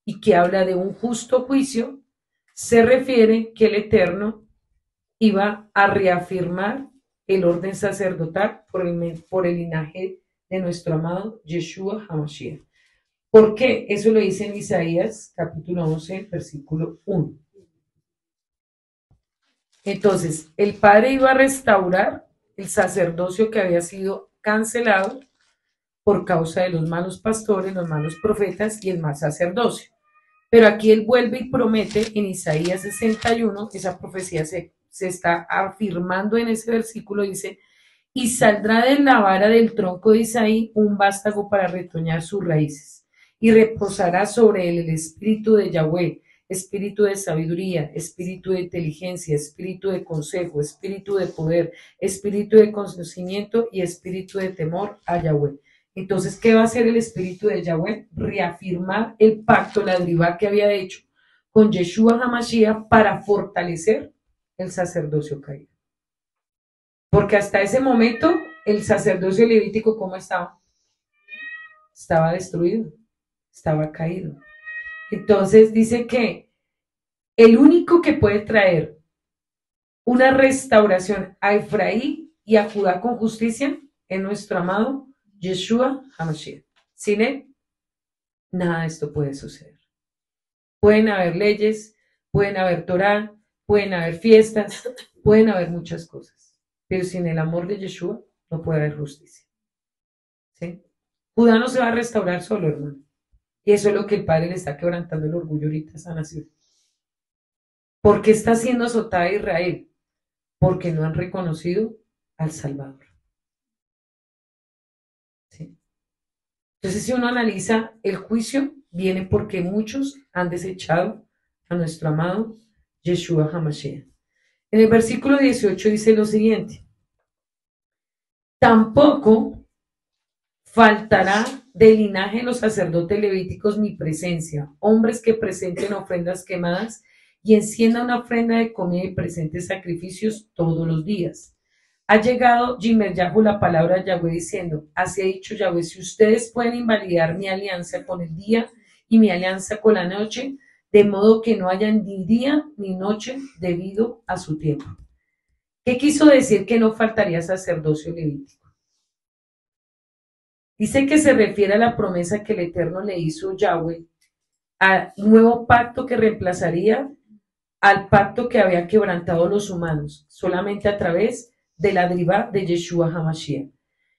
y que habla de un justo juicio, se refiere que el Eterno iba a reafirmar el orden sacerdotal por el linaje de nuestro amado Yeshua HaMashiach. ¿Por qué? Eso lo dice en Isaías capítulo 11, versículo 1. Entonces, el Padre iba a restaurar el sacerdocio que había sido cancelado por causa de los malos pastores, los malos profetas y el mal sacerdocio. Pero aquí él vuelve y promete en Isaías 61, esa profecía se está afirmando en ese versículo, dice, y saldrá de la vara del tronco de Isaí un vástago para retoñar sus raíces, y reposará sobre él el espíritu de Yahweh, espíritu de sabiduría, espíritu de inteligencia, espíritu de consejo, espíritu de poder, espíritu de conocimiento y espíritu de temor a Yahweh. Entonces, ¿qué va a hacer el espíritu de Yahweh? Reafirmar el pacto, la derivada que había hecho con Yeshua HaMashiach para fortalecer el sacerdocio caído. Porque hasta ese momento el sacerdocio levítico, ¿cómo estaba? Estaba destruido, estaba caído. Entonces dice que el único que puede traer una restauración a Efraín y a Judá con justicia es nuestro amado Yeshua HaMashiach. Sin él, nada de esto puede suceder. Pueden haber leyes, pueden haber Torah, pueden haber fiestas, pueden haber muchas cosas, pero sin el amor de Yeshua no puede haber justicia. ¿Sí? Judá no se va a restaurar solo, hermano. Y eso es lo que el Padre le está quebrantando el orgullo ahorita a esa nación. ¿Por qué está siendo azotada Israel? Porque no han reconocido al Salvador. ¿Sí? Entonces, si uno analiza el juicio, viene porque muchos han desechado a nuestro amado Yeshua HaMashiach. En el versículo 18 dice lo siguiente: tampoco faltará del linaje de los sacerdotes levíticos mi presencia, hombres que presenten ofrendas quemadas y enciendan una ofrenda de comida y presenten sacrificios todos los días. Ha llegado Yimeryahu la palabra de Yahweh diciendo, así ha dicho Yahweh, si ustedes pueden invalidar mi alianza con el día y mi alianza con la noche, de modo que no haya ni día ni noche debido a su tiempo. ¿Qué quiso decir que no faltaría sacerdocio levítico? Dice que se refiere a la promesa que el Eterno le hizo Yahweh, al nuevo pacto que reemplazaría al pacto que había quebrantado los humanos, solamente a través de la derivada de Yeshua HaMashiach.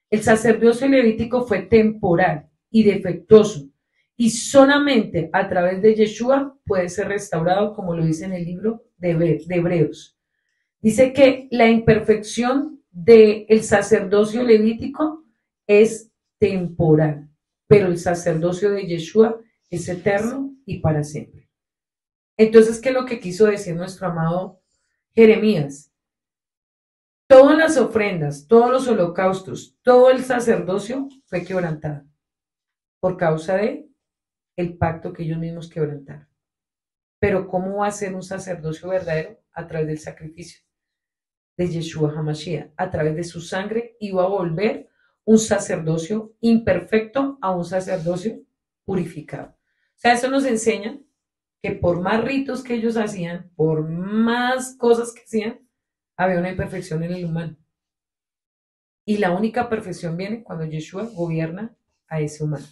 El sacerdocio levítico fue temporal y defectuoso, y solamente a través de Yeshua puede ser restaurado, como lo dice en el libro de Hebreos. Dice que la imperfección del sacerdocio levítico es temporal, pero el sacerdocio de Yeshua es eterno y para siempre. Entonces, ¿qué es lo que quiso decir nuestro amado Jeremías? Todas las ofrendas, todos los holocaustos, todo el sacerdocio fue quebrantado por causa de el pacto que ellos mismos quebrantaron. Pero ¿cómo va a ser un sacerdocio verdadero? A través del sacrificio de Yeshua HaMashiach, a través de su sangre, iba a volver un sacerdocio imperfecto a un sacerdocio purificado. O sea, eso nos enseña que por más ritos que ellos hacían, por más cosas que hacían, había una imperfección en el humano. Y la única perfección viene cuando Yeshua gobierna a ese humano.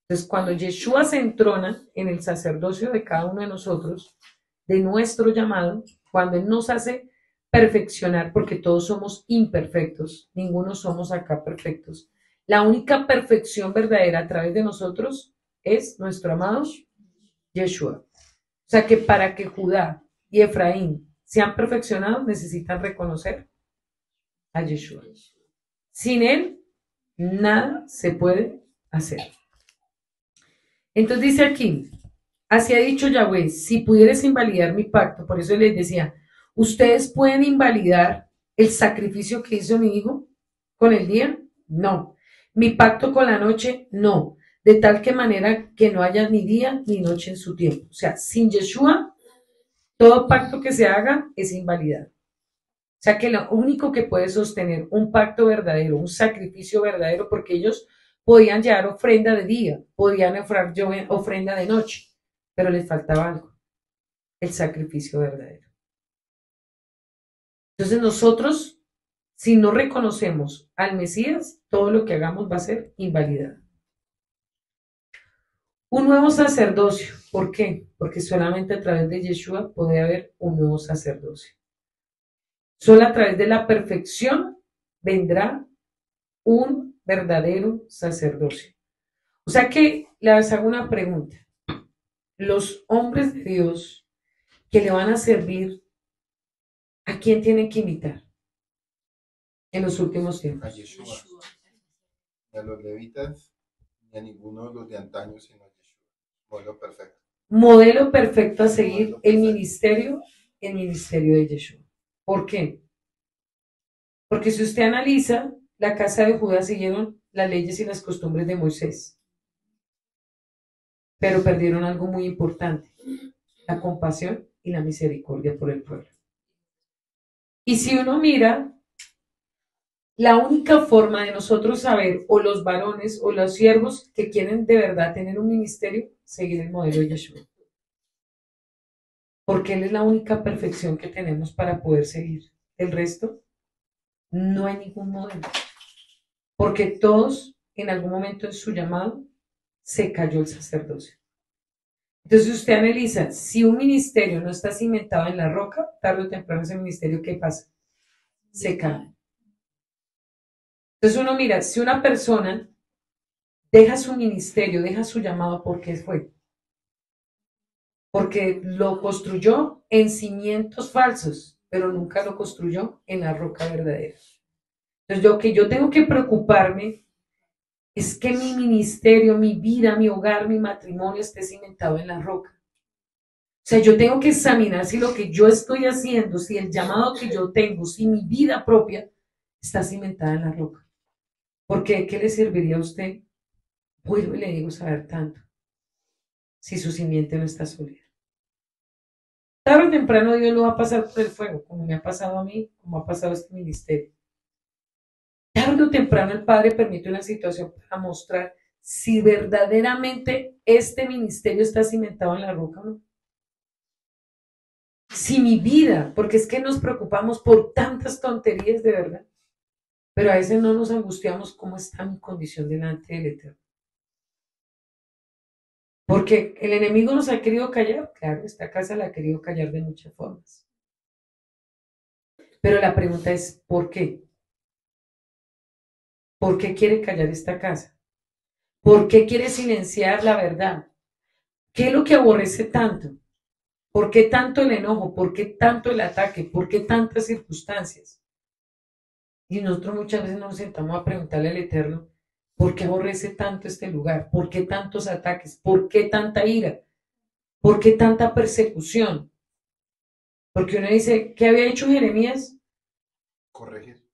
Entonces, cuando Yeshua se entrona en el sacerdocio de cada uno de nosotros, de nuestro llamado, cuando Él nos hace perfeccionar, porque todos somos imperfectos, ninguno somos acá perfectos. La única perfección verdadera a través de nosotros es nuestro amado Yeshua. O sea que para que Judá y Efraín sean perfeccionados, necesitan reconocer a Yeshua. Sin él, nada se puede hacer. Entonces dice aquí, así ha dicho Yahweh, si pudieres invalidar mi pacto, por eso les decía, ¿ustedes pueden invalidar el sacrificio que hizo mi hijo con el día? No. Mi pacto con la noche, no. De tal que manera que no haya ni día ni noche en su tiempo. O sea, sin Yeshua, todo pacto que se haga es invalidado. O sea que lo único que puede sostener un pacto verdadero, un sacrificio verdadero, porque ellos podían llevar ofrenda de día, podían ofrecer ofrenda de noche, pero les faltaba algo, el sacrificio verdadero. Entonces nosotros, si no reconocemos al Mesías, todo lo que hagamos va a ser invalidado. Un nuevo sacerdocio, ¿por qué? Porque solamente a través de Yeshua puede haber un nuevo sacerdocio. Solo a través de la perfección vendrá un verdadero sacerdocio. O sea que les hago una pregunta. Los hombres de Dios que le van a servir, ¿a quién tienen que imitar en los últimos a tiempos? Yeshua, ni a los levitas, ni a ninguno de los de antaño, sino a Yeshua. Modelo perfecto. Modelo perfecto a seguir Modelo perfecto. el ministerio de Yeshua. ¿Por qué? Porque si usted analiza, la casa de Judá siguieron las leyes y las costumbres de Moisés, pero perdieron algo muy importante, la compasión y la misericordia por el pueblo. Y si uno mira, la única forma de nosotros saber, o los varones o los siervos que quieren de verdad tener un ministerio, seguir el modelo de Yeshua. Porque Él es la única perfección que tenemos para poder seguir. El resto, no hay ningún modelo. Porque todos, en algún momento en su llamado, se cayó el sacerdocio. Entonces usted analiza, si un ministerio no está cimentado en la roca, tarde o temprano ese ministerio, ¿qué pasa? Se cae. Entonces uno mira, si una persona deja su ministerio, deja su llamado, ¿por qué fue? Porque lo construyó en cimientos falsos, pero nunca lo construyó en la roca verdadera. Entonces yo tengo que preocuparme es que mi ministerio, mi vida, mi hogar, mi matrimonio esté cimentado en la roca. O sea, yo tengo que examinar si lo que yo estoy haciendo, si el llamado que yo tengo, si mi vida propia está cimentada en la roca. Porque ¿qué le serviría a usted? Vuelvo y le digo saber tanto si su simiente no está sólida. Tarde o temprano Dios lo va a pasar por el fuego, como me ha pasado a mí, como ha pasado a este ministerio. Tarde o temprano el Padre permite una situación para mostrar si verdaderamente este ministerio está cimentado en la roca o no. Si mi vida, porque es que nos preocupamos por tantas tonterías de verdad, pero a veces no nos angustiamos cómo está mi condición delante del Eterno. Porque el enemigo nos ha querido callar, claro, esta casa la ha querido callar de muchas formas. Pero la pregunta es, ¿por qué? ¿Por qué quiere callar esta casa? ¿Por qué quiere silenciar la verdad? ¿Qué es lo que aborrece tanto? ¿Por qué tanto el enojo? ¿Por qué tanto el ataque? ¿Por qué tantas circunstancias? Y nosotros muchas veces nos sentamos a preguntarle al Eterno, ¿por qué aborrece tanto este lugar? ¿Por qué tantos ataques? ¿Por qué tanta ira? ¿Por qué tanta persecución? Porque uno dice, ¿qué había hecho Jeremías? Corregir.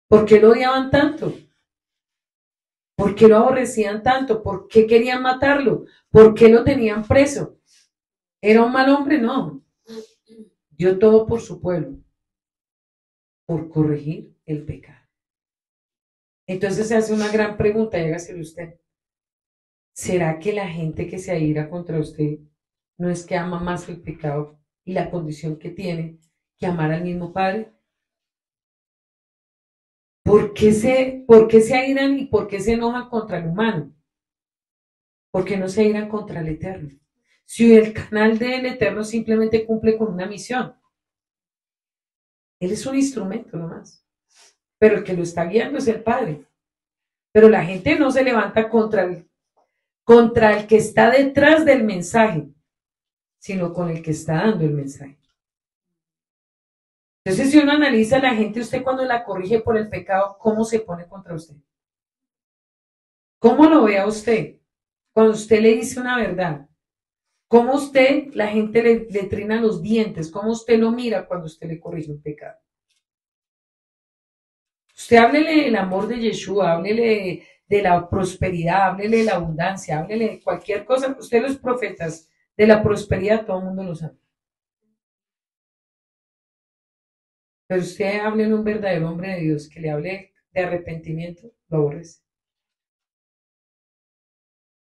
¿Por qué lo odiaban tanto? ¿Por qué lo aborrecían tanto? ¿Por qué querían matarlo? ¿Por qué lo tenían preso? ¿Era un mal hombre? No. Dio todo por su pueblo, por corregir el pecado. Entonces se hace una gran pregunta, y hágaselo usted. ¿Será que la gente que se aira contra usted no es que ama más el pecado y la condición que tiene que amar al mismo Padre? ¿Por qué se airan y por qué se enojan contra el humano? ¿Por qué no se airan contra el Eterno? Si el canal del Eterno simplemente cumple con una misión. Él es un instrumento nomás. Pero el que lo está guiando es el Padre. Pero la gente no se levanta contra el que está detrás del mensaje, sino con el que está dando el mensaje. Entonces, si uno analiza a la gente, usted cuando la corrige por el pecado, ¿cómo se pone contra usted? ¿Cómo lo ve a usted? Cuando usted le dice una verdad, ¿cómo usted, la gente le trina los dientes? ¿Cómo usted lo mira cuando usted le corrige un pecado? Usted háblele del amor de Yeshua, háblele de la prosperidad, háblele de la abundancia, háblele de cualquier cosa. Usted los profetas de la prosperidad, todo el mundo lo sabe. Pero usted hable en un verdadero hombre de Dios que le hable de arrepentimiento, lo aborrece.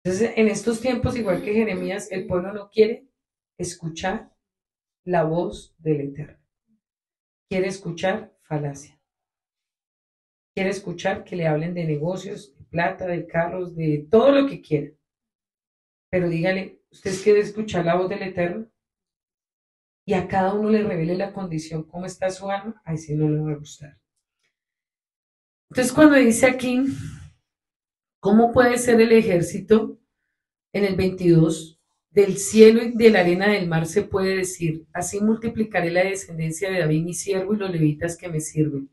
Entonces, en estos tiempos, igual que Jeremías, el pueblo no quiere escuchar la voz del Eterno. Quiere escuchar falacia. Quiere escuchar que le hablen de negocios, de plata, de carros, de todo lo que quiera. Pero dígale, ¿usted quiere escuchar la voz del Eterno? Y a cada uno le revele la condición, cómo está su alma, ahí sí no le va a gustar. Entonces, cuando dice aquí, ¿cómo puede ser el ejército? En el 22, del cielo y de la arena del mar se puede decir, así multiplicaré la descendencia de David mi siervo y los levitas que me sirven.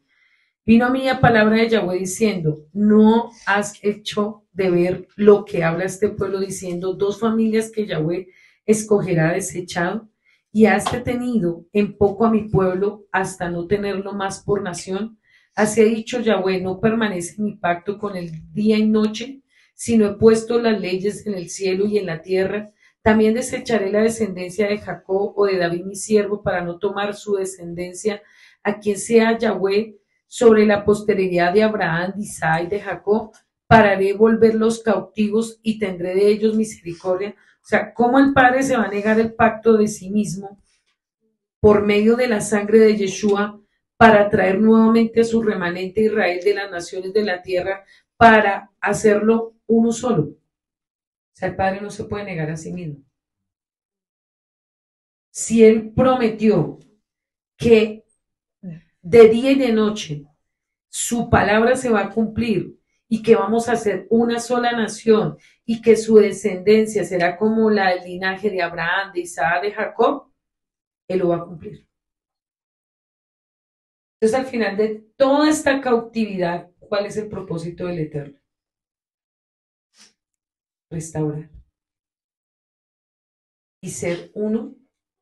Vino a mí la palabra de Yahweh diciendo, no has hecho de ver lo que habla este pueblo diciendo, dos familias que Yahweh escogerá desechado, y has detenido en poco a mi pueblo hasta no tenerlo más por nación. Así ha dicho Yahweh, no permanece mi pacto con el día y noche, sino he puesto las leyes en el cielo y en la tierra. También desecharé la descendencia de Jacob o de David mi siervo para no tomar su descendencia a quien sea Yahweh sobre la posteridad de Abraham, de Isaac y de Jacob, pararé volver los cautivos y tendré de ellos misericordia. O sea, ¿cómo el Padre se va a negar el pacto de sí mismo por medio de la sangre de Yeshua para traer nuevamente a su remanente Israel de las naciones de la tierra para hacerlo uno solo? O sea, el Padre no se puede negar a sí mismo. Si Él prometió que de día y de noche su palabra se va a cumplir y que vamos a ser una sola nación y que su descendencia será como la del linaje de Abraham, de Isaac, de Jacob, Él lo va a cumplir. Entonces, al final de toda esta cautividad, ¿cuál es el propósito del Eterno? Restaurar y ser uno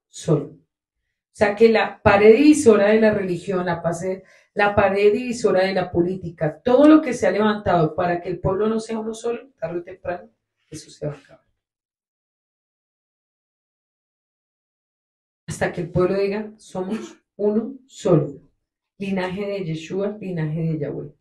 solo. O sea, que la pared divisora de la religión, la pared divisora de la política, todo lo que se ha levantado para que el pueblo no sea uno solo, tarde o temprano, eso se va a acabar. Hasta que el pueblo diga, somos uno solo. Linaje de Yeshua, linaje de Yahweh.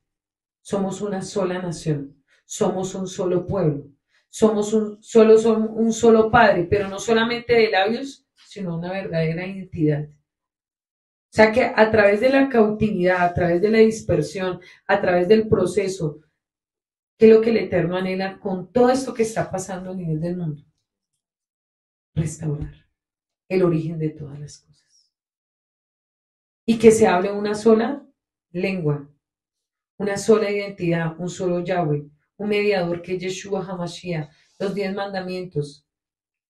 Somos una sola nación. Somos un solo pueblo. Somos un solo Padre, pero no solamente de labios, sino una verdadera identidad. O sea que a través de la cautividad, a través de la dispersión, a través del proceso, ¿qué es lo que el Eterno anhela con todo esto que está pasando a nivel del mundo? Restaurar el origen de todas las cosas. Y que se hable una sola lengua, una sola identidad, un solo Yahweh, un mediador que es Yeshua HaMashiach, los 10 mandamientos,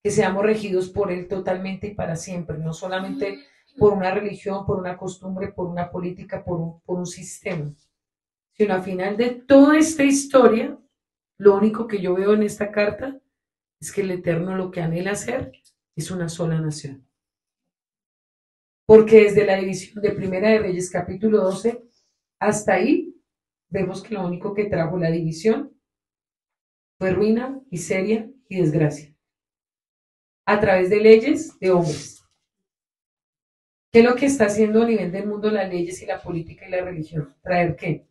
que seamos regidos por Él totalmente y para siempre, no solamente por una religión, por una costumbre, por una política, por un sistema, sino al final de toda esta historia, lo único que yo veo en esta carta es que el Eterno lo que anhela hacer es una sola nación. Porque desde la división de Primera de Reyes capítulo 12 hasta ahí vemos que lo único que trajo la división fue ruina, miseria y desgracia. A través de leyes de hombres. ¿Qué es lo que está haciendo a nivel del mundo las leyes y la política y la religión? ¿Traer qué?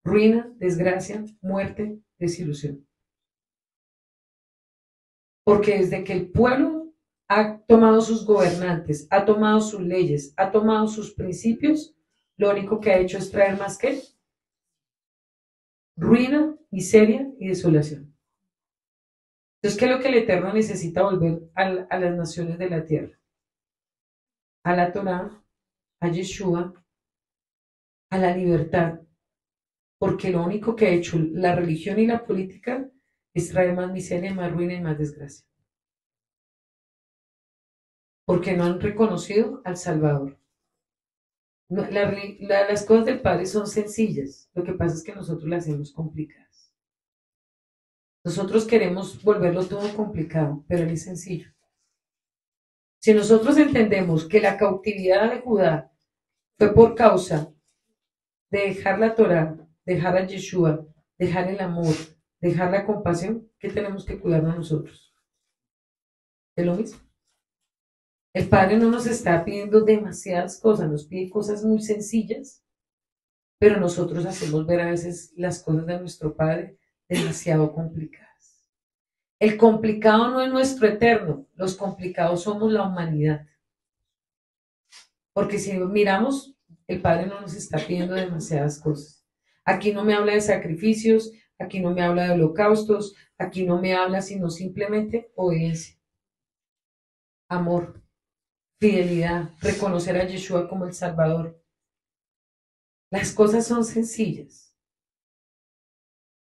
Ruina, desgracia, muerte, desilusión. Porque desde que el pueblo ha tomado sus gobernantes, ha tomado sus leyes, ha tomado sus principios, lo único que ha hecho es traer más que ruina, miseria y desolación. Entonces, ¿qué es lo que el Eterno necesita volver a las naciones de la tierra? A la Torá, a Yeshua, a la libertad. Porque lo único que ha hecho la religión y la política es traer más miseria, más ruina y más desgracia. Porque no han reconocido al Salvador. No, las cosas del Padre son sencillas. Lo que pasa es que nosotros las hacemos complicadas. Nosotros queremos volverlo todo complicado, pero él es sencillo. Si nosotros entendemos que la cautividad de Judá fue por causa de dejar la Torá, dejar a Yeshua, dejar el amor, dejar la compasión, ¿qué tenemos que cuidarnos nosotros? Es lo mismo. El Padre no nos está pidiendo demasiadas cosas, nos pide cosas muy sencillas, pero nosotros hacemos ver a veces las cosas de nuestro Padre demasiado complicadas. El complicado no es nuestro eterno, los complicados somos la humanidad. Porque si miramos, el Padre no nos está pidiendo demasiadas cosas. Aquí no me habla de sacrificios, aquí no me habla de holocaustos, aquí no me habla sino simplemente obediencia, amor, fidelidad, reconocer a Yeshua como el Salvador. Las cosas son sencillas,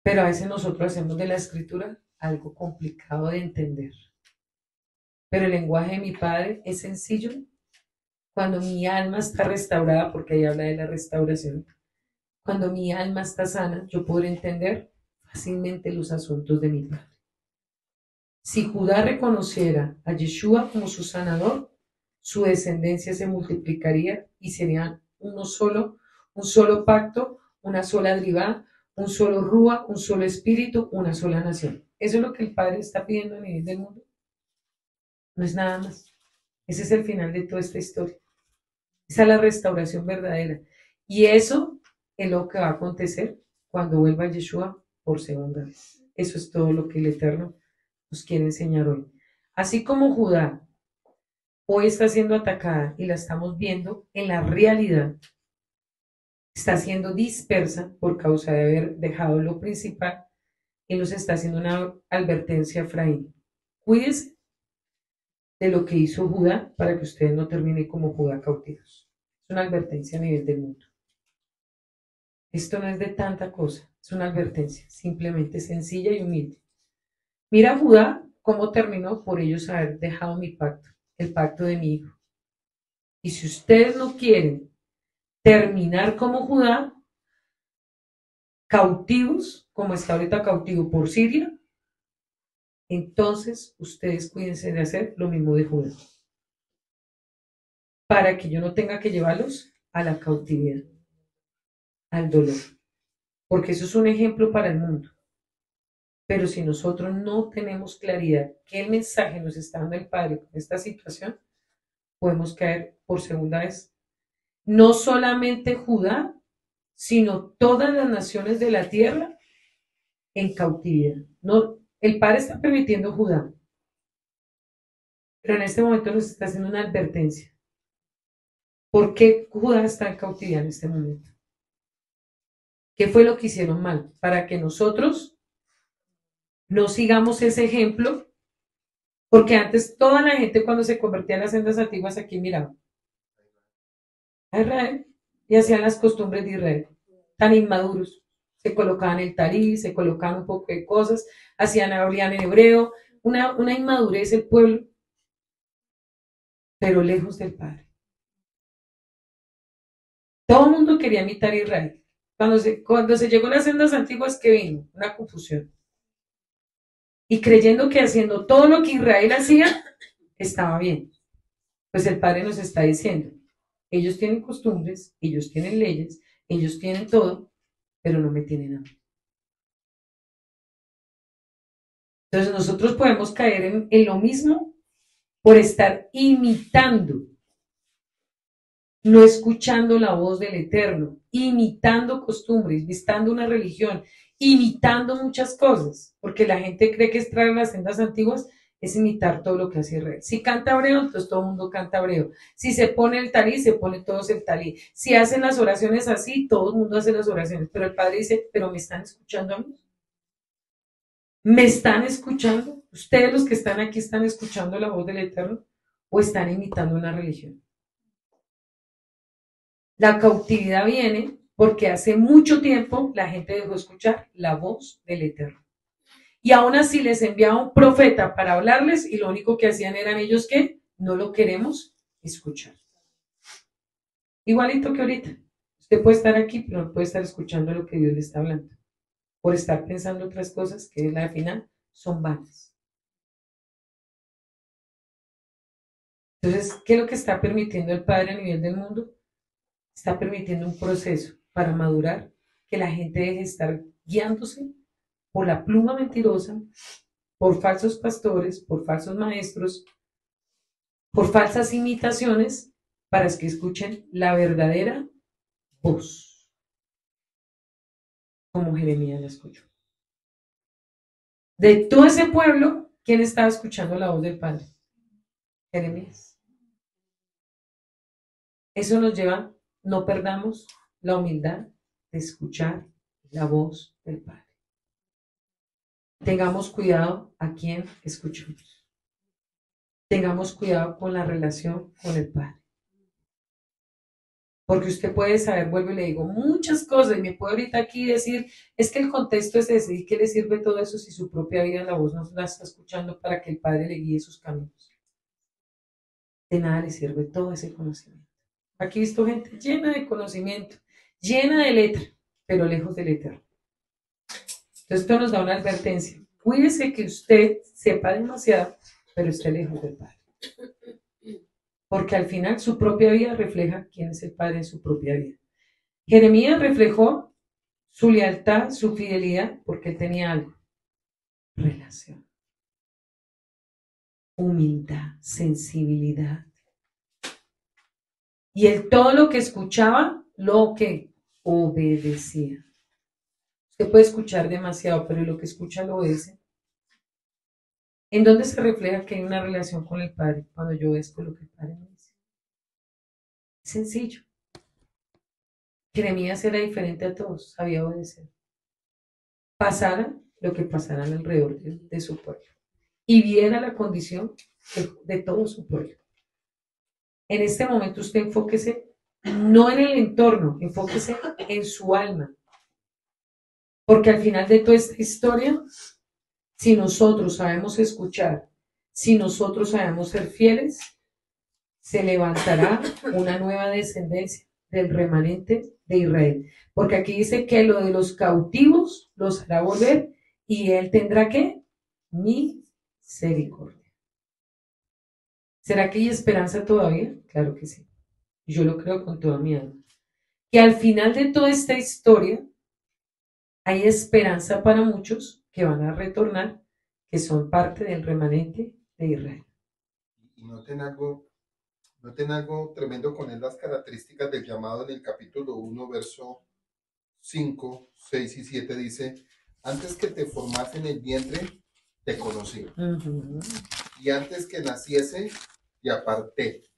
pero a veces nosotros hacemos de la escritura algo complicado de entender. Pero el lenguaje de mi Padre es sencillo cuando mi alma está restaurada, porque ahí habla de la restauración. Cuando mi alma está sana, yo podré entender fácilmente los asuntos de mi Padre. Si Judá reconociera a Yeshua como su sanador, su descendencia se multiplicaría y serían un solo pacto, una sola dribá, un solo rúa, un solo espíritu, una sola nación. Eso es lo que el Padre está pidiendo a nivel del mundo. No es nada más. Ese es el final de toda esta historia. Esa es la restauración verdadera. Y eso es lo que va a acontecer cuando vuelva Yeshua por segunda vez. Eso es todo lo que el Eterno nos quiere enseñar hoy. Así como Judá hoy está siendo atacada y la estamos viendo, en la realidad está siendo dispersa por causa de haber dejado lo principal y nos está haciendo una advertencia a Efraín. Cuídese de lo que hizo Judá para que ustedes no terminen como Judá cautivos. Es una advertencia a nivel del mundo. Esto no es de tanta cosa, es una advertencia, simplemente sencilla y humilde. Mira Judá cómo terminó por ellos haber dejado mi pacto, el pacto de mi hijo. Y si ustedes no quieren terminar como Judá, cautivos, como está ahorita cautivo por Siria, entonces ustedes cuídense de hacer lo mismo de Judá, para que yo no tenga que llevarlos a la cautividad, al dolor, porque eso es un ejemplo para el mundo. Pero si nosotros no tenemos claridad qué el mensaje nos está dando el Padre con esta situación, podemos caer por segunda vez. No solamente Judá, sino todas las naciones de la tierra en cautividad. No, el Padre está permitiendo Judá, pero en este momento nos está haciendo una advertencia. ¿Por qué Judá está en cautividad en este momento? ¿Qué fue lo que hicieron mal? Para que nosotros no sigamos ese ejemplo, porque antes toda la gente cuando se convertía en las sendas antiguas aquí miraba a Israel y hacían las costumbres de Israel, tan inmaduros. Se colocaban el tarí, se colocaban un poco de cosas, hablaban en hebreo, una inmadurez el pueblo, pero lejos del Padre. Todo el mundo quería imitar a Israel. Cuando se llegó a las sendas antiguas, ¿qué vino? Una confusión. Y creyendo que haciendo todo lo que Israel hacía, estaba bien. Pues el Padre nos está diciendo, ellos tienen costumbres, ellos tienen leyes, ellos tienen todo, pero no me tienen a mí. Entonces nosotros podemos caer en lo mismo por estar imitando, no escuchando la voz del Eterno, imitando costumbres, vistando una religión, imitando muchas cosas, porque la gente cree que estar en las sendas antiguas es imitar todo lo que hace Israel. Si canta hebreo, entonces todo el mundo canta hebreo. Si se pone el talí, se pone todos el talí. Si hacen las oraciones así, todo el mundo hace las oraciones. Pero el Padre dice, ¿pero me están escuchando a mí? ¿Me están escuchando? ¿Ustedes los que están aquí están escuchando la voz del Eterno o están imitando una religión? La cautividad viene porque hace mucho tiempo la gente dejó de escuchar la voz del Eterno. Y aún así les enviaba un profeta para hablarles y lo único que hacían eran ellos que no lo queremos escuchar. Igualito que ahorita. Usted puede estar aquí, pero no puede estar escuchando lo que Dios le está hablando. por estar pensando otras cosas que al final son vanas. Entonces, ¿qué es lo que está permitiendo el Padre a nivel del mundo? Está permitiendo un proceso para madurar, que la gente deje de estar guiándose por la pluma mentirosa, por falsos pastores, por falsos maestros, por falsas imitaciones, para que escuchen la verdadera voz, como Jeremías la escuchó. De todo ese pueblo, ¿quién estaba escuchando la voz del Padre? Jeremías. Eso nos lleva, no perdamos la humildad de escuchar la voz del Padre. Tengamos cuidado a quién escuchamos. Tengamos cuidado con la relación con el Padre. Porque usted puede saber, vuelvo y le digo, muchas cosas, y me puede ahorita aquí decir, es que el contexto es ese, ¿y qué le sirve todo eso si su propia vida, la voz no la está escuchando para que el Padre le guíe sus caminos? De nada le sirve todo ese conocimiento. Aquí he visto gente llena de conocimiento, llena de letra, pero lejos del eterno. Entonces esto nos da una advertencia. Cuídese que usted sepa demasiado, pero esté lejos del Padre. Porque al final su propia vida refleja quién es el Padre en su propia vida. Jeremías reflejó su lealtad, su fidelidad, porque él tenía algo. Relación. Humildad, sensibilidad. Y él todo lo que escuchaba, lo que obedecía. Usted puede escuchar demasiado, pero lo que escucha lo obedece. ¿En dónde se refleja que hay una relación con el Padre? Cuando yo obedezco lo que el Padre me dice. Es sencillo. Jeremías era diferente a todos, sabía obedecer. Pasara lo que pasara alrededor de su pueblo. Y viera la condición de todo su pueblo. En este momento usted enfóquese no en el entorno, enfóquese en su alma. Porque al final de toda esta historia, si nosotros sabemos escuchar, si nosotros sabemos ser fieles, se levantará una nueva descendencia del remanente de Israel. Porque aquí dice que lo de los cautivos los hará volver y él tendrá ¿qué? Misericordia. ¿Será que hay esperanza todavía? Claro que sí. Yo lo creo con toda mi alma. Que al final de toda esta historia hay esperanza para muchos que van a retornar, que son parte del remanente de Israel. Y noten algo tremendo con él, las características del llamado en el capítulo 1, verso 5, 6 y 7 dice, antes que te formase en el vientre, te conocí. Y antes que naciese, te aparté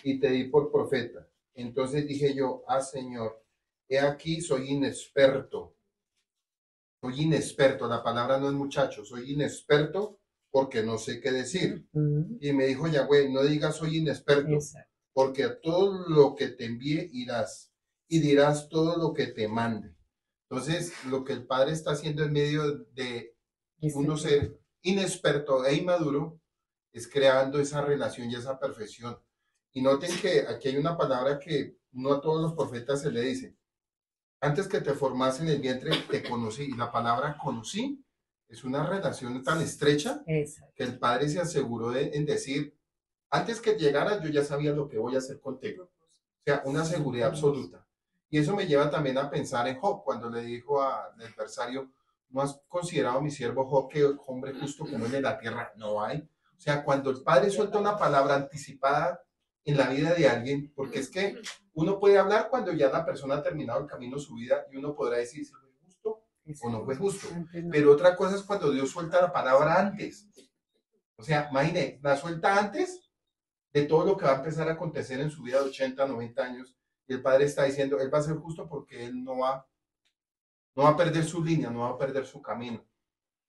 y te di por profeta. Entonces dije yo, Señor, he aquí soy inexperto. Soy inexperto, la palabra no es muchacho, soy inexperto porque no sé qué decir. Y me dijo Yahweh, no digas soy inexperto, exacto, porque a todo lo que te envíe irás y dirás todo lo que te mande. Entonces, lo que el Padre está haciendo en medio de uno ser inexperto e inmaduro es creando esa relación y esa perfección. Y noten que aquí hay una palabra que no a todos los profetas se le dice. Antes que te formase en el vientre, te conocí. Y la palabra conocí es una relación tan estrecha que el Padre se aseguró en decir, antes que llegaras yo ya sabía lo que voy a hacer contigo. O sea, una seguridad absoluta. Y eso me lleva también a pensar en Job, cuando le dijo al adversario, ¿no has considerado mi siervo Job que hombre justo como él en la tierra no hay? O sea, cuando el Padre suelta una palabra anticipada en la vida de alguien, porque es que uno puede hablar cuando ya la persona ha terminado el camino de su vida y uno podrá decir si fue justo o no fue justo. Pero otra cosa es cuando Dios suelta la palabra antes. O sea, imagine, la suelta antes de todo lo que va a empezar a acontecer en su vida de 80, 90 años. Y el Padre está diciendo, Él va a ser justo porque Él no va a perder su línea, no va a perder su camino.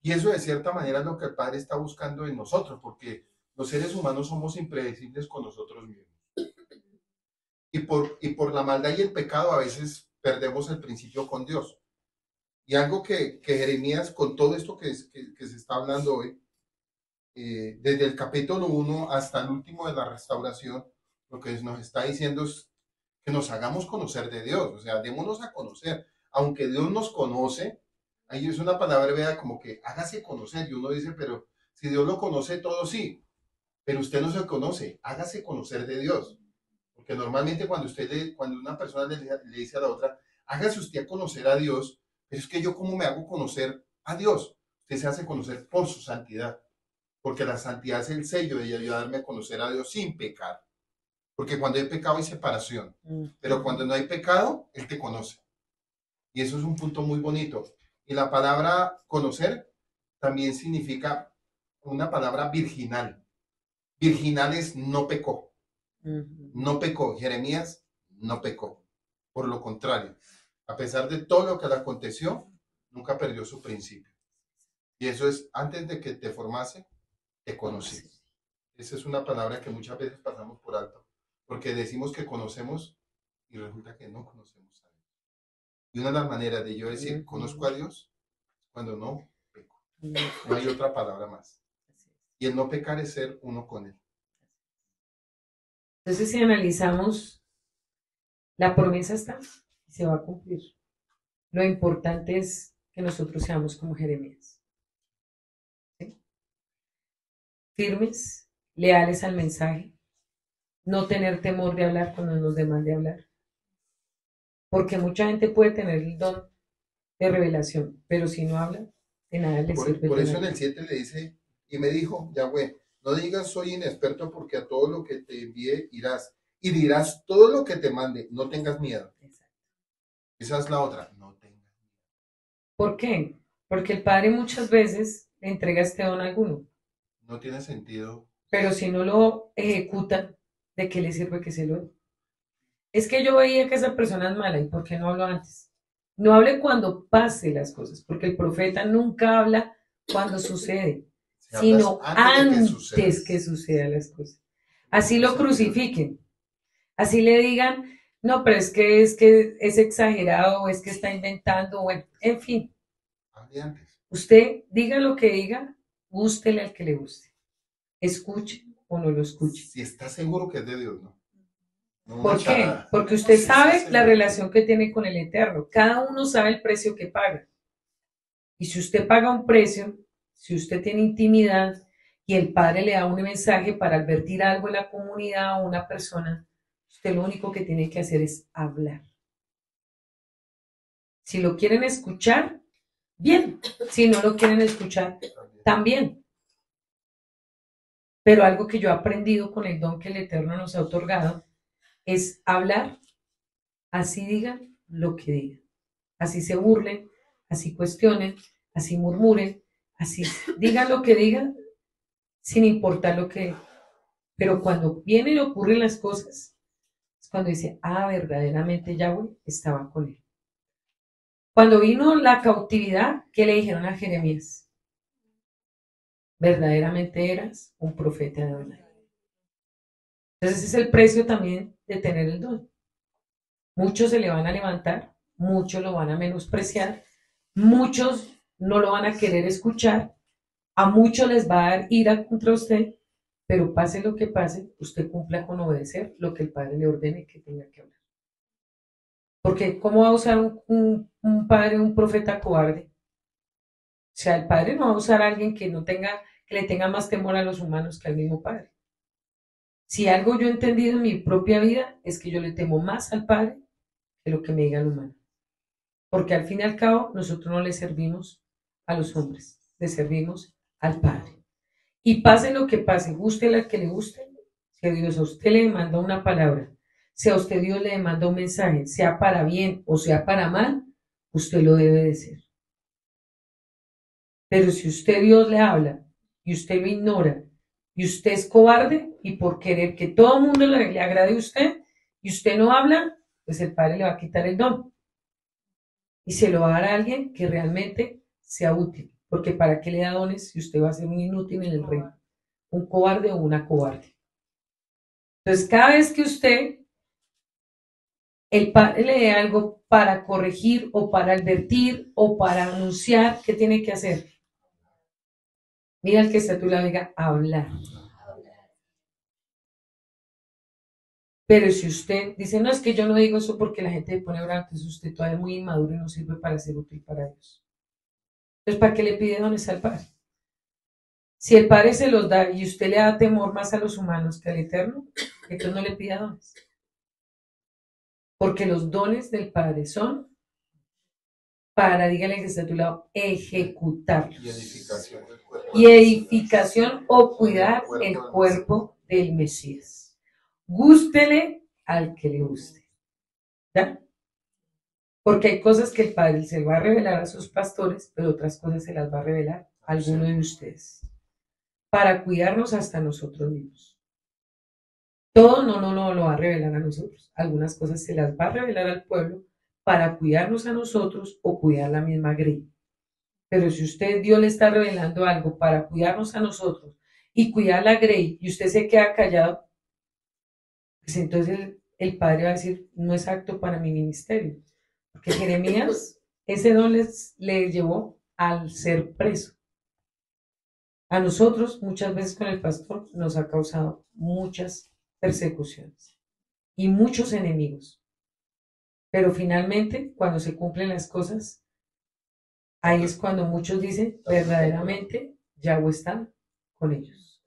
Y eso de cierta manera es lo que el Padre está buscando en nosotros, porque los seres humanos somos impredecibles con nosotros mismos. Y por la maldad y el pecado a veces perdemos el principio con Dios. Y algo que Jeremías, con todo esto que se está hablando hoy, desde el capítulo 1 hasta el último de la restauración, lo que nos está diciendo es que nos hagamos conocer de Dios, o sea, démonos a conocer. Aunque Dios nos conoce, Ahí es una palabra, vea, como que hágase conocer. Y uno dice, pero si Dios lo conoce todo, sí. Pero usted no se conoce, hágase conocer de Dios. Porque normalmente cuando una persona le dice a la otra, hágase usted a conocer a Dios, pero es que yo cómo me hago conocer a Dios. Usted se hace conocer por su santidad, porque la santidad es el sello de ayudarme a conocer a Dios sin pecar. Porque cuando hay pecado hay separación, pero cuando no hay pecado, Él te conoce. Y eso es un punto muy bonito. Y la palabra conocer también significa una palabra virginal. Virginal es no pecó. No pecó. Jeremías no pecó. Por lo contrario, a pesar de todo lo que le aconteció, nunca perdió su principio. Y eso es, antes de que te formase, te conocí. Esa es una palabra que muchas veces pasamos por alto, porque decimos que conocemos y resulta que no conocemos a Dios. Y una de las maneras de yo decir, conozco a Dios, cuando no peco. No hay otra palabra más. Y el no pecar es ser uno con Él. Entonces, si analizamos, la promesa está y se va a cumplir. Lo importante es que nosotros seamos como Jeremías. ¿Sí? Firmes, leales al mensaje, no tener temor de hablar cuando nos demande hablar. Porque mucha gente puede tener el don de revelación, pero si no habla, de nada le sirve. Por eso en el 7 le dice, y me dijo, Yahweh, no digas soy inexperto porque a todo lo que te envíe irás y dirás todo lo que te mande, no tengas miedo. Exacto. Esa es la otra, no tengas miedo. ¿Por qué? Porque el Padre muchas veces le entrega este don a alguno. No tiene sentido. Pero si no lo ejecuta, ¿de qué le sirve que se lo dé? Es que yo veía que esa persona es mala, ¿y por qué no hablo antes? No hable cuando pase las cosas, porque el profeta nunca habla cuando sucede, sino antes que sucedan las cosas. Así lo crucifiquen, así le digan, no, pero es que es exagerado, o es que está inventando, bueno, en fin. Usted diga lo que diga, gústele al que le guste. Escuche o no lo escuche. Si está seguro que es de Dios, ¿no? ¿Por qué? Porque usted sabe la relación que tiene con el Eterno. Cada uno sabe el precio que paga. Y si usted paga un precio, si usted tiene intimidad y el Padre le da un mensaje para advertir algo en la comunidad o una persona, usted lo único que tiene que hacer es hablar. Si lo quieren escuchar, bien. Si no lo quieren escuchar, también. Pero algo que yo he aprendido con el don que el Eterno nos ha otorgado es hablar, así digan lo que digan, así se burlen, así cuestionen, así murmuren, así digan lo que digan, sin importar lo que... Pero cuando vienen y ocurren las cosas, es cuando dice, verdaderamente Yahweh estaba con él. Cuando vino la cautividad, ¿qué le dijeron a Jeremías? Verdaderamente eras un profeta de Adonai. Entonces ese es el precio también de tener el don. Muchos se le van a levantar, muchos lo van a menospreciar, muchos no lo van a querer escuchar, a muchos les va a dar ira contra usted, pero pase lo que pase, usted cumpla con obedecer lo que el Padre le ordene que tenga que hablar. Porque ¿cómo va a usar un padre, un profeta cobarde? O sea, el Padre no va a usar a alguien que le tenga más temor a los humanos que al mismo Padre. Si algo yo he entendido en mi propia vida es que yo le temo más al Padre que lo que me diga el humano. Porque al fin y al cabo nosotros no le servimos a los hombres, le servimos al Padre. Y pase lo que pase, guste al que le guste, si a Dios a usted le demanda una palabra, si a usted Dios le demanda un mensaje, sea para bien o sea para mal, usted lo debe decir. Pero si usted Dios le habla y usted lo ignora y usted es cobarde y por querer que todo el mundo le agrade a usted y usted no habla, pues el Padre le va a quitar el don. Y se lo va a dar a alguien que realmente sea útil. Porque ¿para qué le da dones si usted va a ser un inútil en el reino? Un cobarde o una cobarde. Entonces, cada vez que el Padre le dé algo para corregir o para advertir o para anunciar, ¿qué tiene que hacer? Mira al que está a tu lado y diga, hablar. Pero si usted dice, no, es que yo no digo eso porque la gente se pone brava, entonces usted todavía es muy inmaduro y no sirve para ser útil para Dios. Entonces, ¿para qué le pide dones al Padre? Si el Padre se los da y usted le da temor más a los humanos que al Eterno, entonces no le pida dones. Porque los dones del Padre son para, dígale que está a tu lado, ejecutarlos. Y edificación o cuidar el cuerpo del Mesías. Gústele al que le guste. ¿Ya? Porque hay cosas que el Padre se va a revelar a sus pastores, pero otras cosas se las va a revelar a alguno de ustedes. Para cuidarnos hasta nosotros mismos. Todo no lo va a revelar a nosotros. Algunas cosas se las va a revelar al pueblo para cuidarnos a nosotros o cuidar la misma grey. Pero si Dios le está revelando algo para cuidarnos a nosotros y cuidar la grey y usted se queda callado, pues entonces el Padre va a decir, no es apto para mi ministerio. Porque Jeremías, ese don le llevó al ser preso. A nosotros, muchas veces con el pastor, nos ha causado muchas persecuciones y muchos enemigos. Pero finalmente, cuando se cumplen las cosas, ahí es cuando muchos dicen, verdaderamente, Yahweh está con ellos.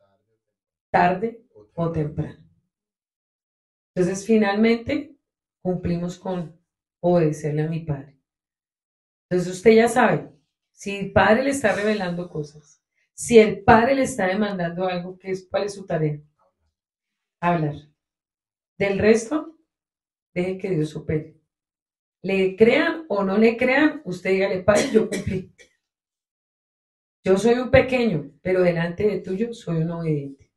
Tarde o temprano. Entonces, finalmente, cumplimos con obedecerle a mi Padre. Entonces, usted ya sabe, si el Padre le está revelando cosas, si el Padre le está demandando algo, ¿cuál es su tarea? Hablar. Del resto, deje que Dios opere. Le crean o no le crean, usted dígale, Padre, yo cumplí. Yo soy un pequeño, pero delante de tuyo soy un obediente.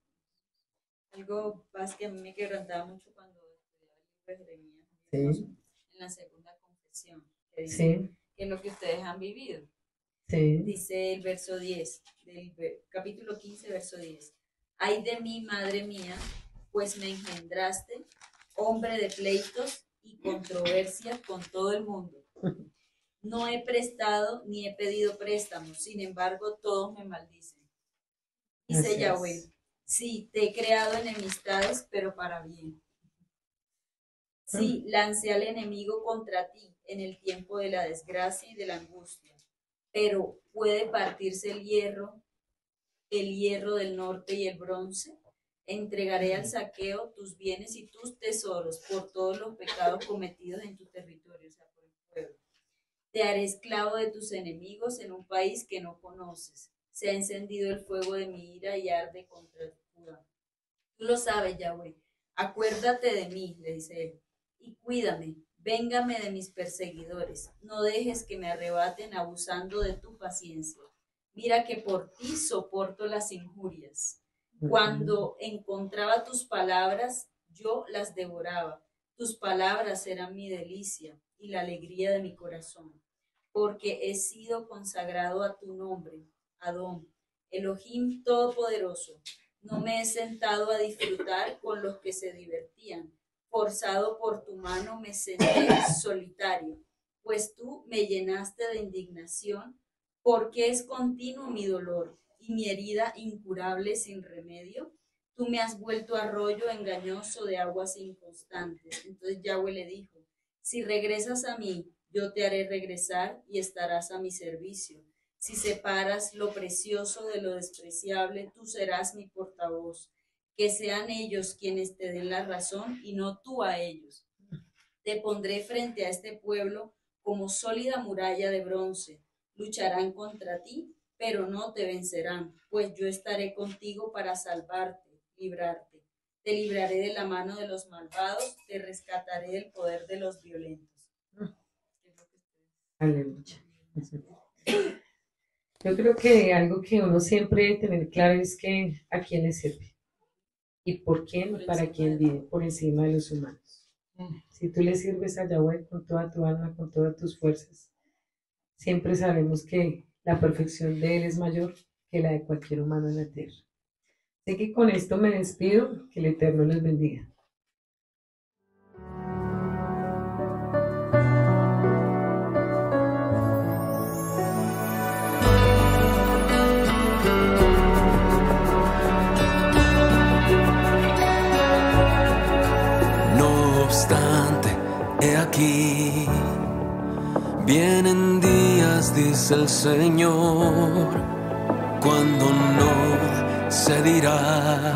Algo más que a mí me quebrantaba mucho cuando estudiaba el libro de Jeremías, Sí. en la segunda confesión, que dice Sí. que es lo que ustedes han vivido. Sí. Dice el verso 10, del capítulo 15, verso 10. Ay de mí, madre mía, pues me engendraste, hombre de pleitos y controversias con todo el mundo. No he prestado ni he pedido préstamos, sin embargo todos me maldicen. Dice Yahweh, sí, te he creado enemistades, pero para bien. Sí, lancé al enemigo contra ti en el tiempo de la desgracia y de la angustia, pero ¿puede partirse el hierro del norte y el bronce? Entregaré al saqueo tus bienes y tus tesoros por todos los pecados cometidos en tu territorio, o sea, por el pueblo. Te haré esclavo de tus enemigos en un país que no conoces. Se ha encendido el fuego de mi ira y arde contra Judá. Tú lo sabes, Yahweh. Acuérdate de mí, le dice él, y cuídame. Véngame de mis perseguidores. No dejes que me arrebaten abusando de tu paciencia. Mira que por ti soporto las injurias. Cuando encontraba tus palabras, yo las devoraba. Tus palabras eran mi delicia y la alegría de mi corazón, porque he sido consagrado a tu nombre, Adón, Elohim Todopoderoso. No me he sentado a disfrutar con los que se divertían. Forzado por tu mano me senté solitario, pues tú me llenaste de indignación, porque es continuo mi dolor y mi herida incurable sin remedio. Tú me has vuelto arroyo engañoso de aguas inconstantes. Entonces Yahweh le dijo, si regresas a mí, yo te haré regresar y estarás a mi servicio. Si separas lo precioso de lo despreciable, tú serás mi portavoz. Que sean ellos quienes te den la razón y no tú a ellos. Te pondré frente a este pueblo como sólida muralla de bronce. Lucharán contra ti, pero no te vencerán, pues yo estaré contigo para salvarte, librarte. Te libraré de la mano de los malvados, te rescataré del poder de los violentos. Aleluya. Yo creo que algo que uno siempre debe tener claro es que a quién le sirve y por quién y para quién vive por encima de los humanos. Si tú le sirves a Yahweh con toda tu alma, con todas tus fuerzas, siempre sabemos que la perfección de Él es mayor que la de cualquier humano en la tierra. Así que con esto me despido, que el Eterno les bendiga. No obstante, he aquí, vienen días días, dice el Señor, cuando no se dirá,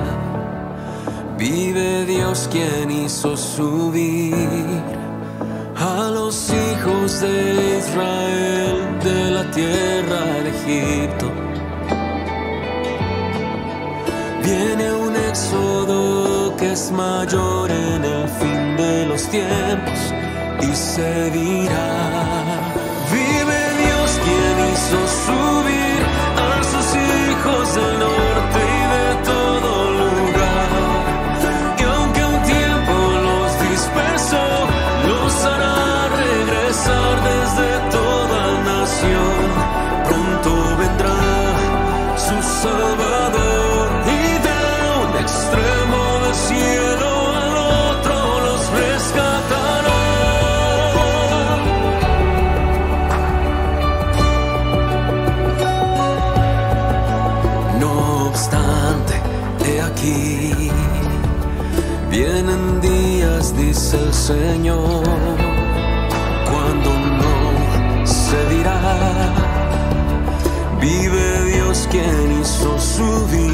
vive Dios quien hizo subir a los hijos de Israel de la tierra de Egipto. Viene un éxodo que es mayor en el fin de los tiempos y se dirá, vive Dios quien hizo subir a sus hijos del norte y de todo lugar, y aunque un tiempo los dispersó, los hará regresar desde toda nación. Pronto vendrá su Salvador y de un extremo del cielo al otro los rescatará. No obstante, he aquí, vienen días, dice el Señor, cuando no se dirá, vive Dios quien hizo subir